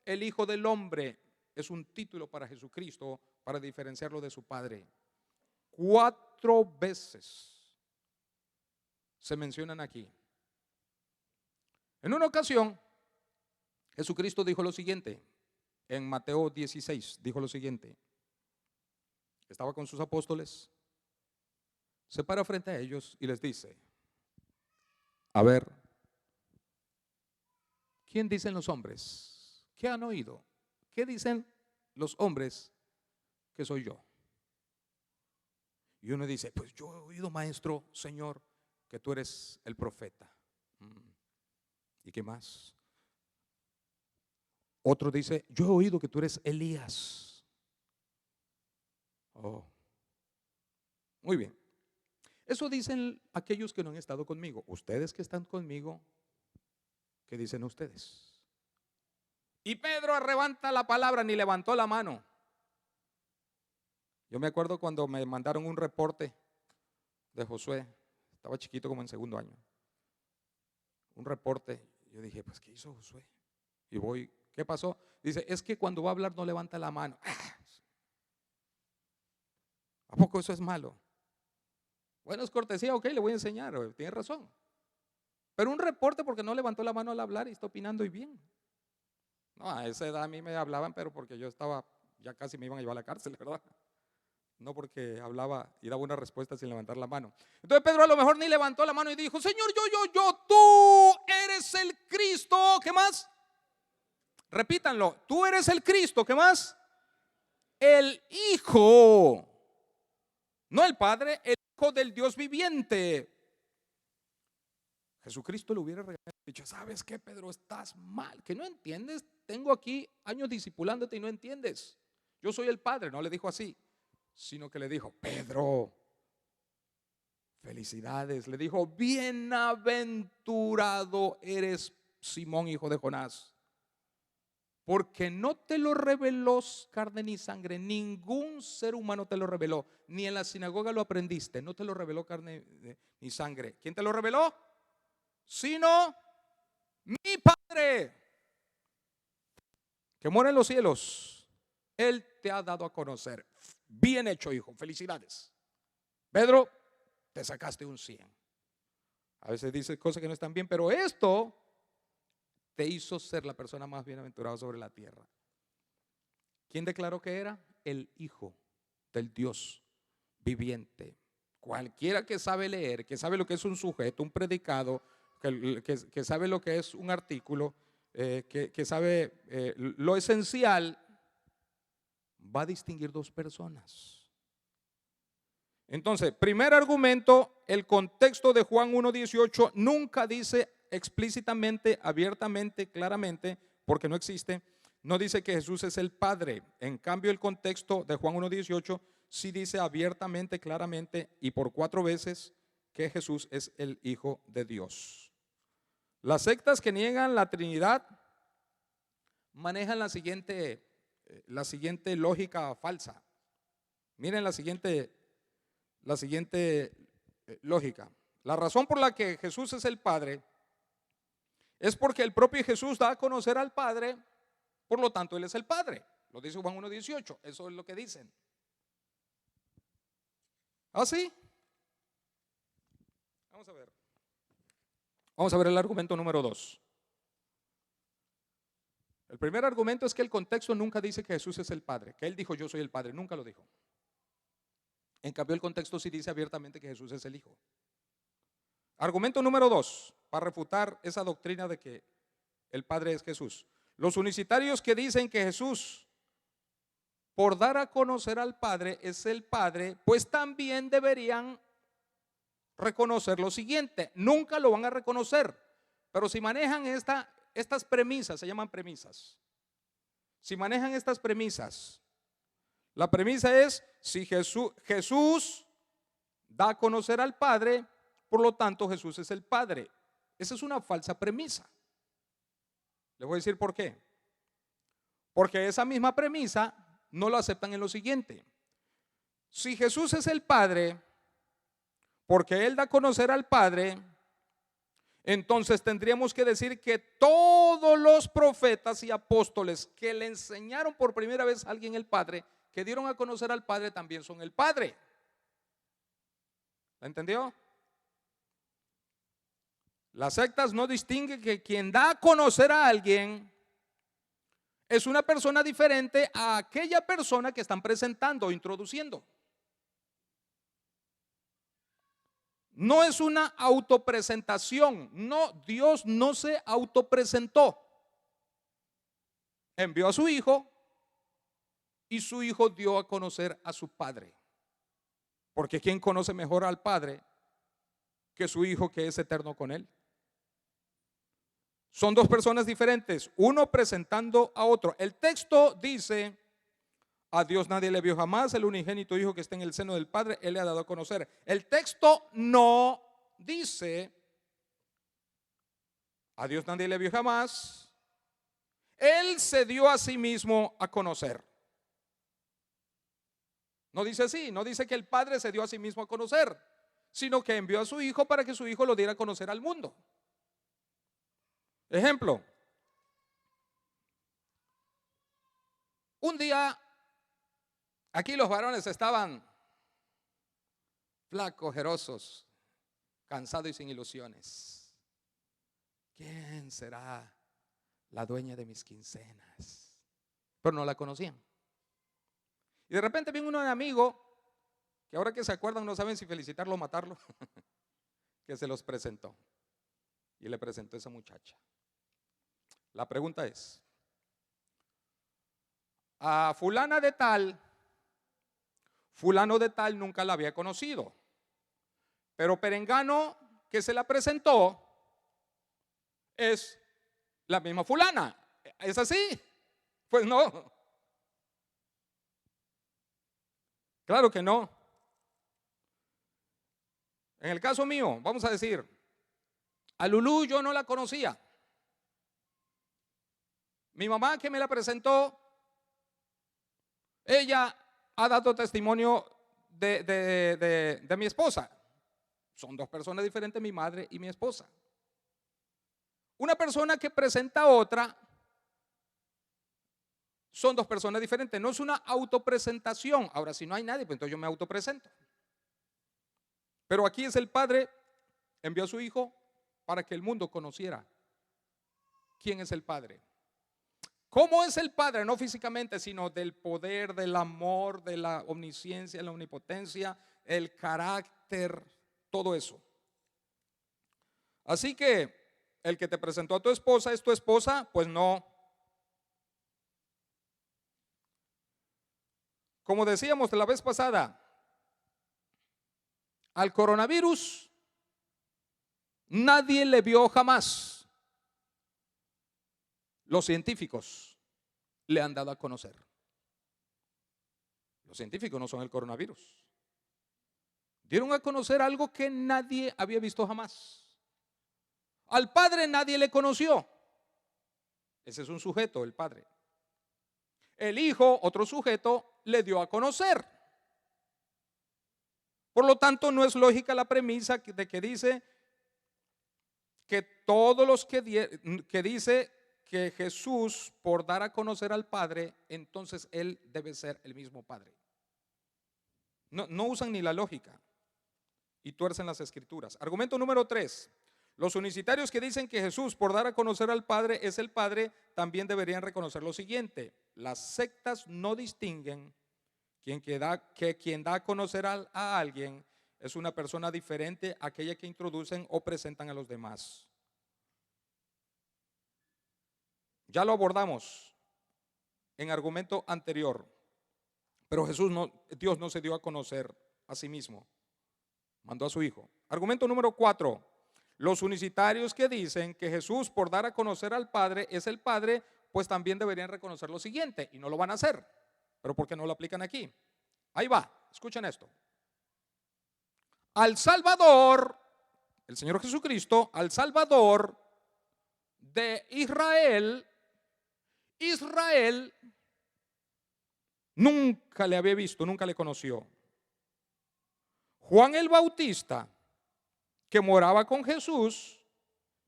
El Hijo del Hombre. Es un título para Jesucristo para diferenciarlo de su Padre. 4 veces se mencionan aquí. En una ocasión, Jesucristo dijo lo siguiente. En Mateo 16 dijo lo siguiente. Estaba con sus apóstoles. Se para frente a ellos y les dice: a ver, ¿quién dicen los hombres? ¿Qué han oído? ¿Qué dicen los hombres que soy yo? Y uno dice: pues yo he oído, maestro, Señor, que tú eres el profeta. ¿Y qué más? Otro dice: yo he oído que tú eres Elías. Oh, muy bien. Eso dicen aquellos que no han estado conmigo. Ustedes que están conmigo, ¿qué dicen ustedes? Y Pedro arrebata la palabra, ni levantó la mano. Yo me acuerdo cuando me mandaron un reporte de Josué. Estaba chiquito, como en segundo año. Un reporte. Yo dije: pues ¿qué hizo Josué? Y voy, ¿qué pasó? Dice: es que cuando va a hablar no levanta la mano. ¿A poco eso es malo? Bueno, es cortesía, ok, le voy a enseñar, tiene razón. Pero un reporte porque no levantó la mano al hablar y está opinando y bien. No, a esa edad a mí me hablaban, pero porque yo estaba, ya casi me iban a llevar a la cárcel, ¿verdad? No porque hablaba y daba una respuesta sin levantar la mano. Entonces Pedro a lo mejor ni levantó la mano y dijo: Señor, tú eres el Cristo. ¿Qué más? Repítanlo: tú eres el Cristo. ¿Qué más? El Hijo. No el Padre, el Hijo del Dios viviente. Jesucristo le hubiera dicho: ¿sabes qué, Pedro? Estás mal, que no entiendes. Tengo aquí años discipulándote y no entiendes. Yo soy el Padre. No le dijo así, sino que le dijo: Pedro, felicidades. Le dijo: bienaventurado eres, Simón, hijo de Jonás, porque no te lo reveló carne ni sangre. Ningún ser humano te lo reveló. Ni en la sinagoga lo aprendiste. No te lo reveló carne ni sangre. ¿Quién te lo reveló? Sino mi Padre, que mora en los cielos. Él te ha dado a conocer. Bien hecho, hijo. Felicidades. Pedro, te sacaste un 100. A veces dices cosas que no están bien, pero esto te hizo ser la persona más bienaventurada sobre la tierra. ¿Quién declaró que era? El Hijo del Dios viviente. Cualquiera que sabe leer, que sabe lo que es un sujeto, un predicado, que sabe lo que es un artículo, que sabe lo esencial, va a distinguir dos personas. Entonces, primer argumento: el contexto de Juan 1:18 nunca dice explícitamente, abiertamente, claramente, porque no existe, no dice que Jesús es el Padre. En cambio, el contexto de Juan 1:18 sí dice abiertamente, claramente y por 4 veces que Jesús es el Hijo de Dios. Las sectas que niegan la Trinidad manejan la siguiente lógica falsa. Miren la siguiente lógica. La razón por la que Jesús es el Padre es porque el propio Jesús da a conocer al Padre, por lo tanto Él es el Padre. Lo dice Juan 1:18, eso es lo que dicen. ¿Ah, sí? Vamos a ver. Vamos a ver el argumento número 2. El primer argumento es que el contexto nunca dice que Jesús es el Padre, que Él dijo: yo soy el Padre, nunca lo dijo. En cambio, el contexto sí dice abiertamente que Jesús es el Hijo. Argumento número 2, para refutar esa doctrina de que el Padre es Jesús. Los unicitarios que dicen que Jesús, por dar a conocer al Padre, es el Padre, pues también deberían reconocer lo siguiente: nunca lo van a reconocer, pero si manejan estas premisas, se llaman premisas. Si manejan estas premisas, la premisa es: si Jesús da a conocer al Padre, por lo tanto Jesús es el Padre. Esa es una falsa premisa. Les voy a decir por qué. Porque esa misma premisa no lo aceptan en lo siguiente: si Jesús es el Padre, porque Él da a conocer al Padre, Entonces tendríamos que decir que todos los profetas y apóstoles que le enseñaron por primera vez a alguien el Padre, que dieron a conocer al Padre, también son el Padre. ¿La entendió? Las sectas no distinguen que quien da a conocer a alguien es una persona diferente a aquella persona que están presentando o introduciendo. No es una autopresentación. No, Dios no se autopresentó. Envió a su Hijo y su Hijo dio a conocer a su Padre. Porque ¿quién conoce mejor al Padre que su Hijo, que es eterno con Él? Son dos personas diferentes, uno presentando a otro. El texto dice: a Dios nadie le vio jamás, el unigénito Hijo que está en el seno del Padre, Él le ha dado a conocer. El texto no dice: a Dios nadie le vio jamás, Él se dio a sí mismo a conocer. No dice así, no dice que el Padre se dio a sí mismo a conocer, sino que envió a su Hijo para que su Hijo lo diera a conocer al mundo. Ejemplo: un día aquí los varones estaban flacos, ojerosos, cansados y sin ilusiones. ¿Quién será la dueña de mis quincenas? Pero no la conocían. Y de repente vino un amigo que ahora que se acuerdan no saben si felicitarlo o matarlo, que se los presentó. Y le presentó a esa muchacha. La pregunta es: a fulana de tal, fulano de tal nunca la había conocido, pero perengano que se la presentó es la misma fulana. ¿Es así? Pues no. Claro que no. En el caso mío, vamos a decir, a Lulú yo no la conocía. Mi mamá, que me la presentó, ella ha dado testimonio de mi esposa. Son dos personas diferentes, mi madre y mi esposa. Una persona que presenta a otra, son dos personas diferentes. No es una autopresentación. Ahora, si no hay nadie, pues entonces yo me autopresento. Pero aquí es el Padre, envió a su Hijo para que el mundo conociera quién es el Padre. ¿Cómo es el Padre? No físicamente, sino del poder, del amor, de la omnisciencia, la omnipotencia, el carácter, todo eso. Así que el que te presentó a tu esposa es tu esposa, pues no. Como decíamos la vez pasada, al coronavirus nadie le vio jamás. Los científicos le han dado a conocer. Los científicos no son el coronavirus. Dieron a conocer algo que nadie había visto jamás. Al Padre nadie le conoció. Ese es un sujeto, el Padre. El Hijo, otro sujeto, le dio a conocer. Por lo tanto, no es lógica la premisa de que dice que todos los que dice que Jesús, por dar a conocer al Padre, entonces Él debe ser el mismo Padre. No usan ni la lógica y tuercen las escrituras. Argumento número 3. Los unicitarios que dicen que Jesús, por dar a conocer al Padre, es el Padre, también deberían reconocer lo siguiente: las sectas no distinguen que quien da a conocer a alguien es una persona diferente a aquella que introducen o presentan a los demás. Ya lo abordamos en argumento anterior, pero Dios no se dio a conocer a sí mismo, mandó a su Hijo. Argumento número 4. Los unicitarios que dicen que Jesús, por dar a conocer al Padre, es el Padre, pues también deberían reconocer lo siguiente, y no lo van a hacer. ¿Pero por qué no lo aplican aquí? Ahí va, escuchen esto. Al Salvador, el Señor Jesucristo, al Salvador de Israel nunca le había visto, nunca le conoció. Juan el Bautista, que moraba con Jesús,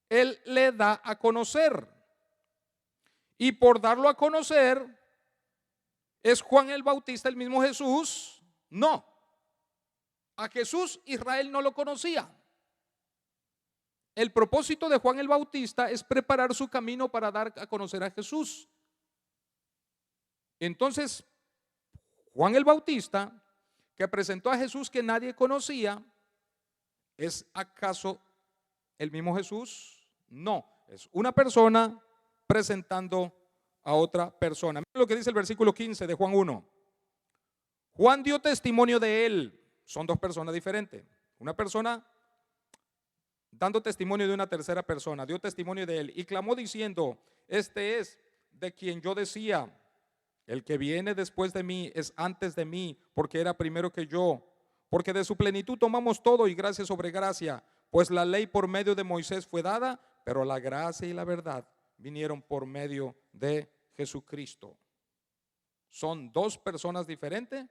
Él le da a conocer. Y por darlo a conocer, ¿es Juan el Bautista el mismo Jesús? No. A Jesús Israel no lo conocía. El propósito de Juan el Bautista es preparar su camino para dar a conocer a Jesús. Entonces, Juan el Bautista, que presentó a Jesús que nadie conocía, ¿es acaso el mismo Jesús? No, es una persona presentando a otra persona. Miren lo que dice el versículo 15 de Juan 1. Juan dio testimonio de él. Son dos personas diferentes. Una persona dando testimonio de una tercera persona, dio testimonio de él y clamó diciendo: este es de quien yo decía, el que viene después de mí es antes de mí, porque era primero que yo. Porque de su plenitud tomamos todo y gracia sobre gracia, pues la ley por medio de Moisés fue dada, pero la gracia y la verdad vinieron por medio de Jesucristo. Son dos personas diferentes,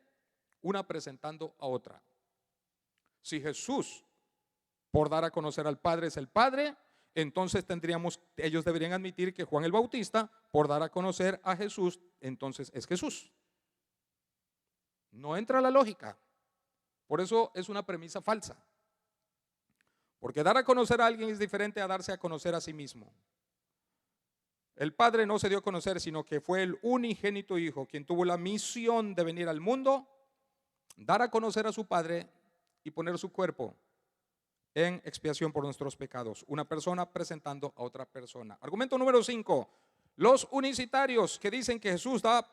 una presentando a otra. Si Jesús, por dar a conocer al Padre, es el Padre, entonces ellos deberían admitir que Juan el Bautista, por dar a conocer a Jesús, entonces es Jesús. No entra la lógica. Por eso es una premisa falsa. Porque dar a conocer a alguien es diferente a darse a conocer a sí mismo. El Padre no se dio a conocer, sino que fue el unigénito Hijo quien tuvo la misión de venir al mundo, dar a conocer a su Padre y poner su cuerpo en expiación por nuestros pecados. Una persona presentando a otra persona. Argumento número 5. Los unicitarios que dicen que Jesús da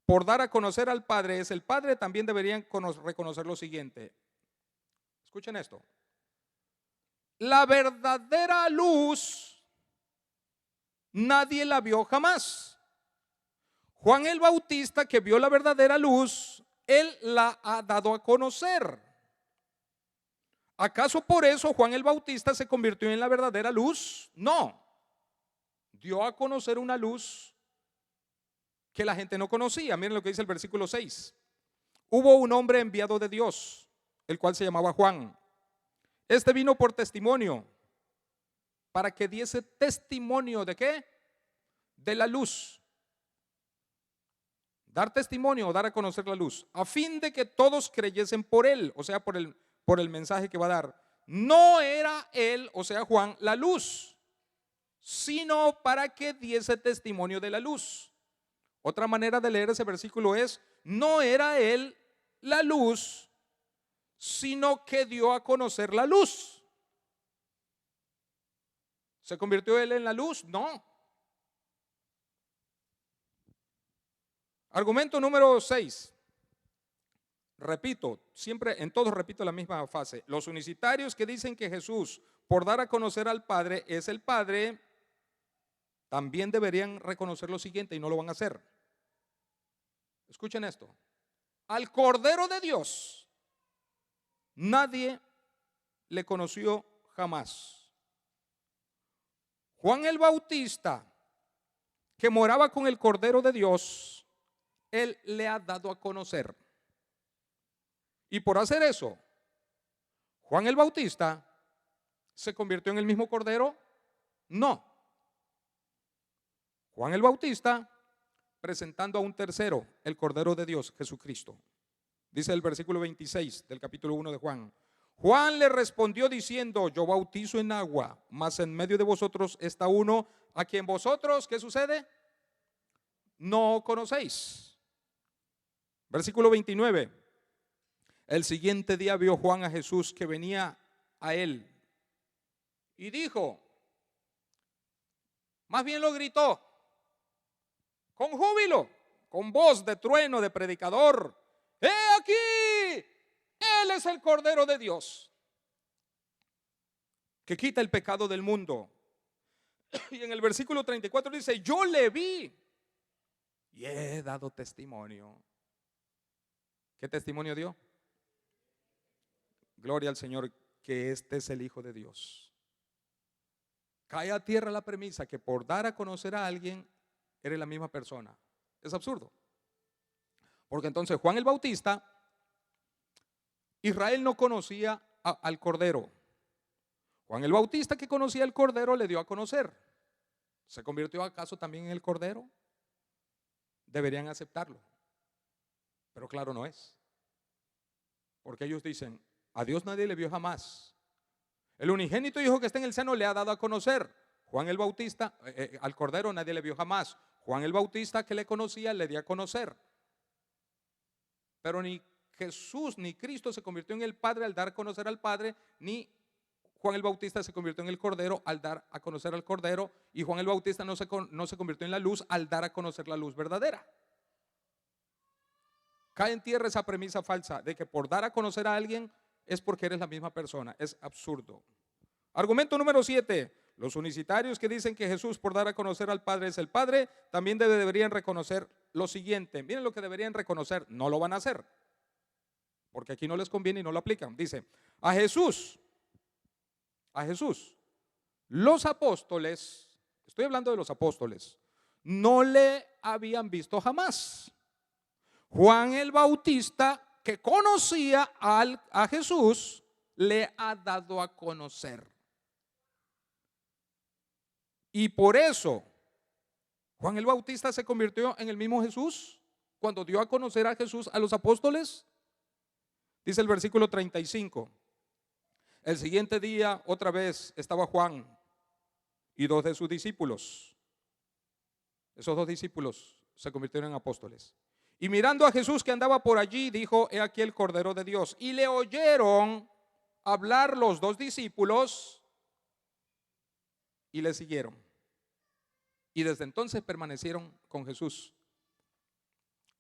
por dar a conocer al Padre es el Padre, también deberían reconocer lo siguiente. Escuchen esto. La verdadera luz nadie la vio jamás. Juan el Bautista, que vio la verdadera luz, él la ha dado a conocer. ¿Acaso por eso Juan el Bautista se convirtió en la verdadera luz? No. Dio a conocer una luz que la gente no conocía. Miren lo que dice el versículo 6. Hubo un hombre enviado de Dios, el cual se llamaba Juan. Este vino por testimonio, para que diese testimonio ¿de qué? De la luz. Dar testimonio o dar a conocer la luz, a fin de que todos creyesen por él, o sea, por el mensaje que va a dar. No era él, o sea, Juan, la luz, sino para que diese testimonio de la luz. Otra manera de leer ese versículo es: no era él la luz, sino que dio a conocer la luz. ¿Se convirtió él en la luz? No. Argumento número 6. Repito, siempre en todos repito la misma fase. Los unicitarios que dicen que Jesús, por dar a conocer al Padre, es el Padre, también deberían reconocer lo siguiente y no lo van a hacer. Escuchen esto. Al Cordero de Dios nadie le conoció jamás. Juan el Bautista, que moraba con el Cordero de Dios, él le ha dado a conocer. Y por hacer eso, Juan el Bautista se convirtió en el mismo Cordero. No. Juan el Bautista presentando a un tercero, el Cordero de Dios, Jesucristo. Dice el versículo 26 del capítulo 1 de Juan. Juan le respondió diciendo: yo bautizo en agua, mas en medio de vosotros está uno a quien vosotros, ¿qué sucede? No conocéis. Versículo 29. El siguiente día vio Juan a Jesús que venía a él y dijo, más bien lo gritó con júbilo, con voz de trueno de predicador: ¡he aquí! Él es el Cordero de Dios que quita el pecado del mundo. Y en el versículo 34 dice: yo le vi y he dado testimonio. ¿Qué testimonio dio? Gloria al Señor, que este es el Hijo de Dios. Cae a tierra la premisa que por dar a conocer a alguien eres la misma persona. Es absurdo. Porque entonces Juan el Bautista, Israel no conocía al Cordero. Juan el Bautista, que conocía el Cordero, le dio a conocer. ¿Se convirtió acaso también en el Cordero? Deberían aceptarlo. Pero claro, no es. Porque ellos dicen, a Dios nadie le vio jamás. El unigénito Hijo que está en el seno le ha dado a conocer. Juan el Bautista, al Cordero nadie le vio jamás. Juan el Bautista, que le conocía, le dio a conocer. Pero ni Jesús ni Cristo se convirtió en el Padre al dar a conocer al Padre, ni Juan el Bautista se convirtió en el Cordero al dar a conocer al Cordero, y Juan el Bautista no se convirtió en la luz al dar a conocer la luz verdadera. Cae en tierra esa premisa falsa de que por dar a conocer a alguien es porque eres la misma persona. Es absurdo. Argumento número 7. Los unicitarios que dicen que Jesús por dar a conocer al Padre es el Padre, también deberían reconocer lo siguiente. Miren lo que deberían reconocer. No lo van a hacer, porque aquí no les conviene y no lo aplican. Dice, a Jesús, los apóstoles, estoy hablando de los apóstoles, no le habían visto jamás. Juan el Bautista, que conocía a Jesús, le ha dado a conocer. Y por eso Juan el Bautista se convirtió en el mismo Jesús cuando dio a conocer a Jesús a los apóstoles. Dice el versículo 35. El siguiente día otra vez estaba Juan y 2 de sus discípulos. Esos 2 discípulos se convirtieron en apóstoles. Y mirando a Jesús que andaba por allí, dijo, he aquí el Cordero de Dios. Y le oyeron hablar los 2 discípulos y le siguieron. Y desde entonces permanecieron con Jesús,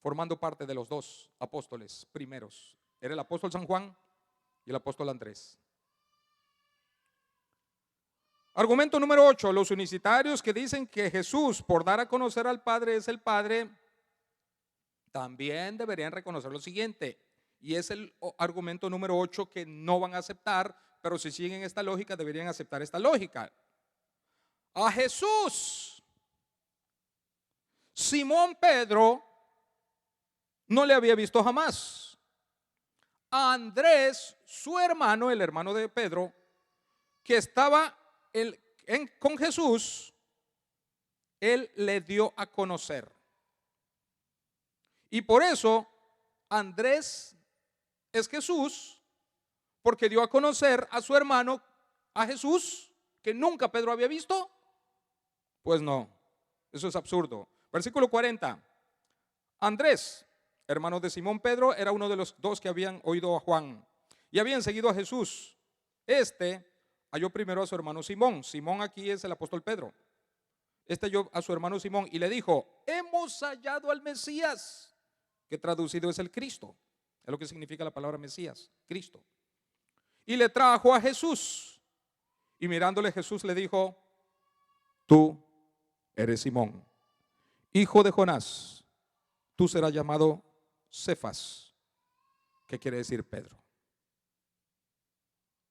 formando parte de los 2 apóstoles primeros. Era el apóstol San Juan y el apóstol Andrés. Argumento número 8. Los unicitarios que dicen que Jesús por dar a conocer al Padre es el Padre, también deberían reconocer lo siguiente. Y es el argumento número 8 que no van a aceptar, pero si siguen esta lógica deberían aceptar esta lógica. A Jesús, Simón Pedro no le había visto jamás. A Andrés, su hermano, el hermano de Pedro, que estaba con Jesús, él le dio a conocer. Y por eso Andrés es Jesús, porque dio a conocer a su hermano, a Jesús, que nunca Pedro había visto. Pues no, eso es absurdo. Versículo 40. Andrés, hermano de Simón Pedro, era uno de los 2 que habían oído a Juan y habían seguido a Jesús. Halló primero a su hermano Simón. Simón aquí es el apóstol Pedro. Halló a su hermano Simón y le dijo, hemos hallado al Mesías, que traducido es el Cristo. Es lo que significa la palabra Mesías, Cristo. Y le trajo a Jesús. Y mirándole Jesús le dijo, tú eres Simón, hijo de Jonás. Tú serás llamado Cefas, que quiere decir Pedro.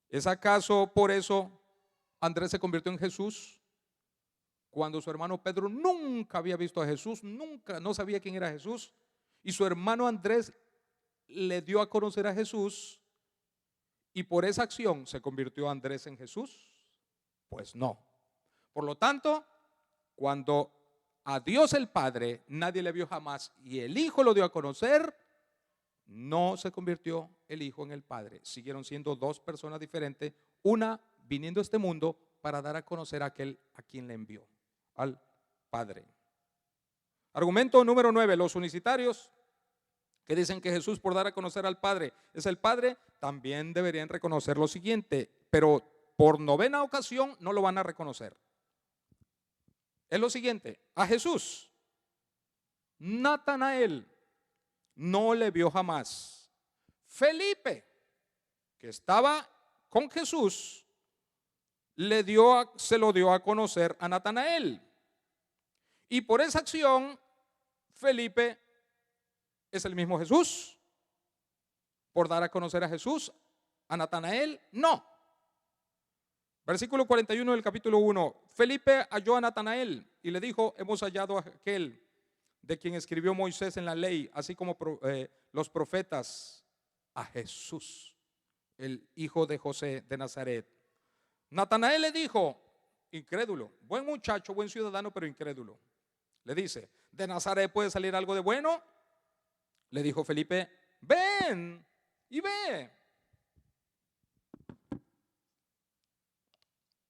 ¿Es acaso por eso Andrés se convirtió en Jesús? Cuando su hermano Pedro nunca había visto a Jesús, no sabía quién era Jesús, y su hermano Andrés le dio a conocer a Jesús, y por esa acción se convirtió Andrés en Jesús. Pues no. Por lo tanto, cuando a Dios el Padre nadie le vio jamás y el Hijo lo dio a conocer, no se convirtió el Hijo en el Padre. Siguieron siendo 2 personas diferentes, una viniendo a este mundo para dar a conocer a aquel a quien le envió, al Padre. Argumento número 9. Los unicitarios que dicen que Jesús por dar a conocer al Padre es el Padre, también deberían reconocer lo siguiente, pero por 9ª ocasión no lo van a reconocer. Es lo siguiente, a Jesús Natanael no le vio jamás. Felipe, que estaba con Jesús, se lo dio a conocer a Natanael. Y por esa acción, Felipe es el mismo Jesús. Por dar a conocer a Jesús, a Natanael, no. Versículo 41 del capítulo 1. Felipe halló a Natanael y le dijo, hemos hallado a aquel de quien escribió Moisés en la ley, así como los profetas, a Jesús, el hijo de José de Nazaret. Natanael le dijo, incrédulo, buen muchacho, buen ciudadano, pero incrédulo. Le dice, ¿de Nazaret puede salir algo de bueno? Le dijo Felipe, ven y ve.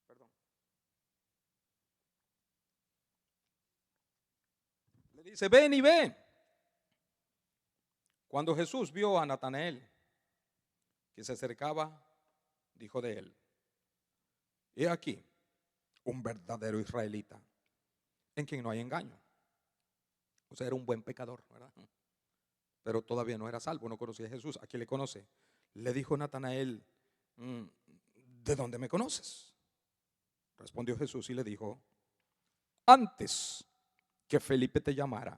Perdón. Le dice, ven y ve. Cuando Jesús vio a Natanael que se acercaba, dijo de él, he aquí un verdadero israelita en quien no hay engaño. O sea, era un buen pecador, ¿verdad? Pero todavía no era salvo, no conocía a Jesús. ¿A quién le conoce? Le dijo Natanael, ¿de dónde me conoces? Respondió Jesús y le dijo, antes que Felipe te llamara,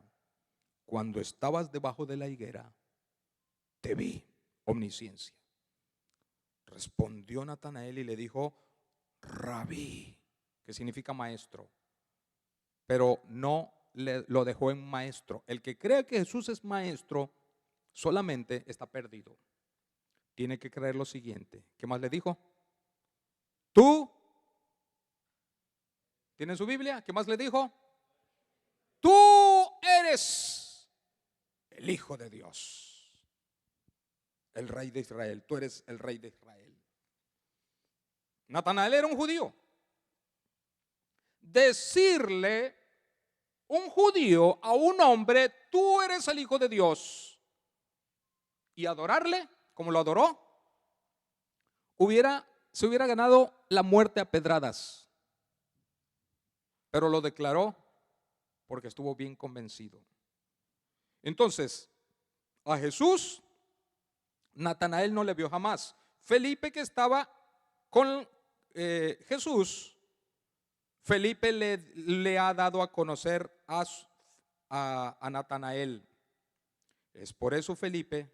cuando estabas debajo de la higuera, te vi, omnisciencia. Respondió Natanael y le dijo, Rabí, que significa maestro, pero no lo dejó en maestro. El que cree que Jesús es maestro solamente está perdido. Tiene que creer lo siguiente. ¿Qué más le dijo? Tú, ¿tiene su Biblia? ¿Qué más le dijo? Tú eres el Hijo de Dios, el Rey de Israel. Tú eres el Rey de Israel. Natanael era un judío. Decirle un judío a un hombre, tú eres el Hijo de Dios, y adorarle como lo adoró, se hubiera ganado la muerte a pedradas. Pero lo declaró porque estuvo bien convencido. Entonces, a Jesús, Natanael no le vio jamás. Felipe, que estaba con Jesús, Felipe le ha dado a conocer a Natanael. Es por eso Felipe,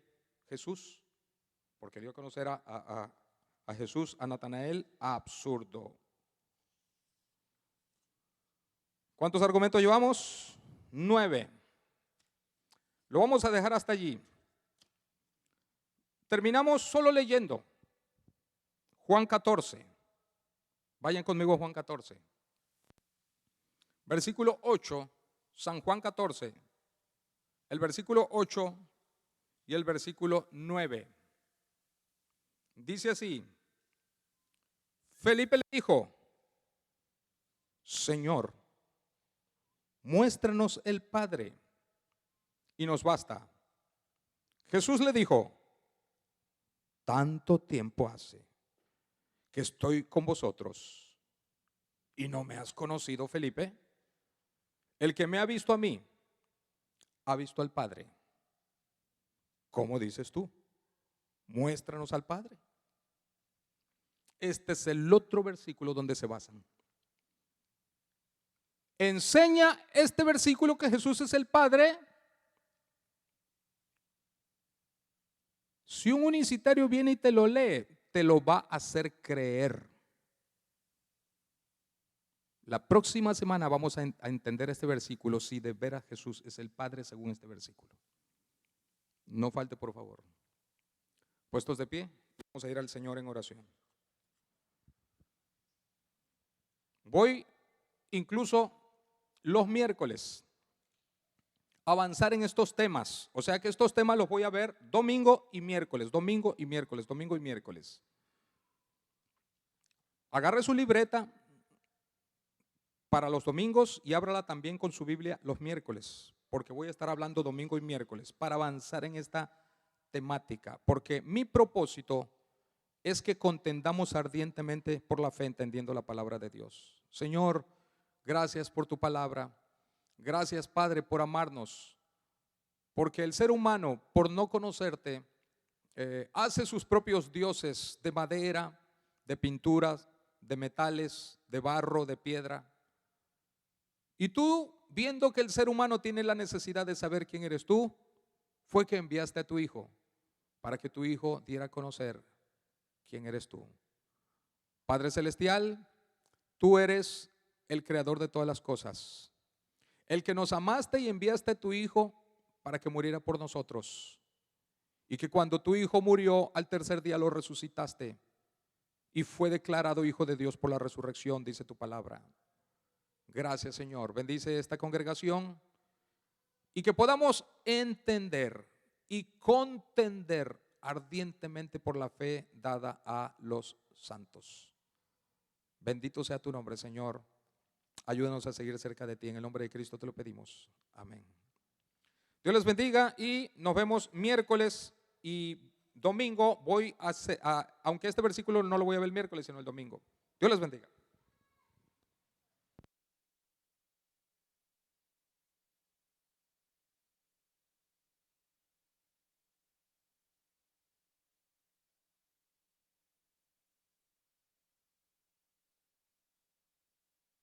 Jesús, porque dio a conocer a Jesús, a Natanael, absurdo. ¿Cuántos argumentos llevamos? 9. Lo vamos a dejar hasta allí. Terminamos solo leyendo Juan 14. Vayan conmigo a Juan 14. Versículo 8, San Juan 14, el versículo 8 y el versículo 9. Dice así, Felipe le dijo, Señor, muéstranos el Padre y nos basta. Jesús le dijo, tanto tiempo hace que estoy con vosotros y no me has conocido, Felipe. El que me ha visto a mí, ha visto al Padre. ¿Cómo dices tú? Muéstranos al Padre. Este es el otro versículo donde se basan. Enseña este versículo que Jesús es el Padre. Si un unicitario viene y te lo lee, te lo va a hacer creer. La próxima semana vamos a entender este versículo, si de veras Jesús es el Padre según este versículo. No falte, por favor. Puestos de pie, vamos a ir al Señor en oración. Voy incluso los miércoles a avanzar en estos temas. O sea que estos temas los voy a ver domingo y miércoles, domingo y miércoles, domingo y miércoles. Agarre su libreta para los domingos y ábrala también con su Biblia los miércoles, porque voy a estar hablando domingo y miércoles para avanzar en esta temática, porque mi propósito es que contendamos ardientemente por la fe, entendiendo la palabra de Dios. Señor, gracias por tu palabra. Gracias, Padre, por amarnos, porque el ser humano, por no conocerte, hace sus propios dioses de madera, de pinturas, de metales, de barro, de piedra. Y tú, viendo que el ser humano tiene la necesidad de saber quién eres tú, fue que enviaste a tu Hijo, para que tu Hijo diera a conocer quién eres tú. Padre Celestial, tú eres el creador de todas las cosas, el que nos amaste y enviaste a tu Hijo para que muriera por nosotros, y que cuando tu Hijo murió al tercer día lo resucitaste, y fue declarado hijo de Dios por la resurrección, dice tu palabra. Gracias, Señor. Bendice esta congregación y que podamos entender y contender ardientemente por la fe dada a los santos. Bendito sea tu nombre, Señor. Ayúdanos a seguir cerca de ti. En el nombre de Cristo te lo pedimos. Amén. Dios les bendiga y nos vemos miércoles y domingo. Aunque este versículo no lo voy a ver el miércoles, sino el domingo. Dios les bendiga.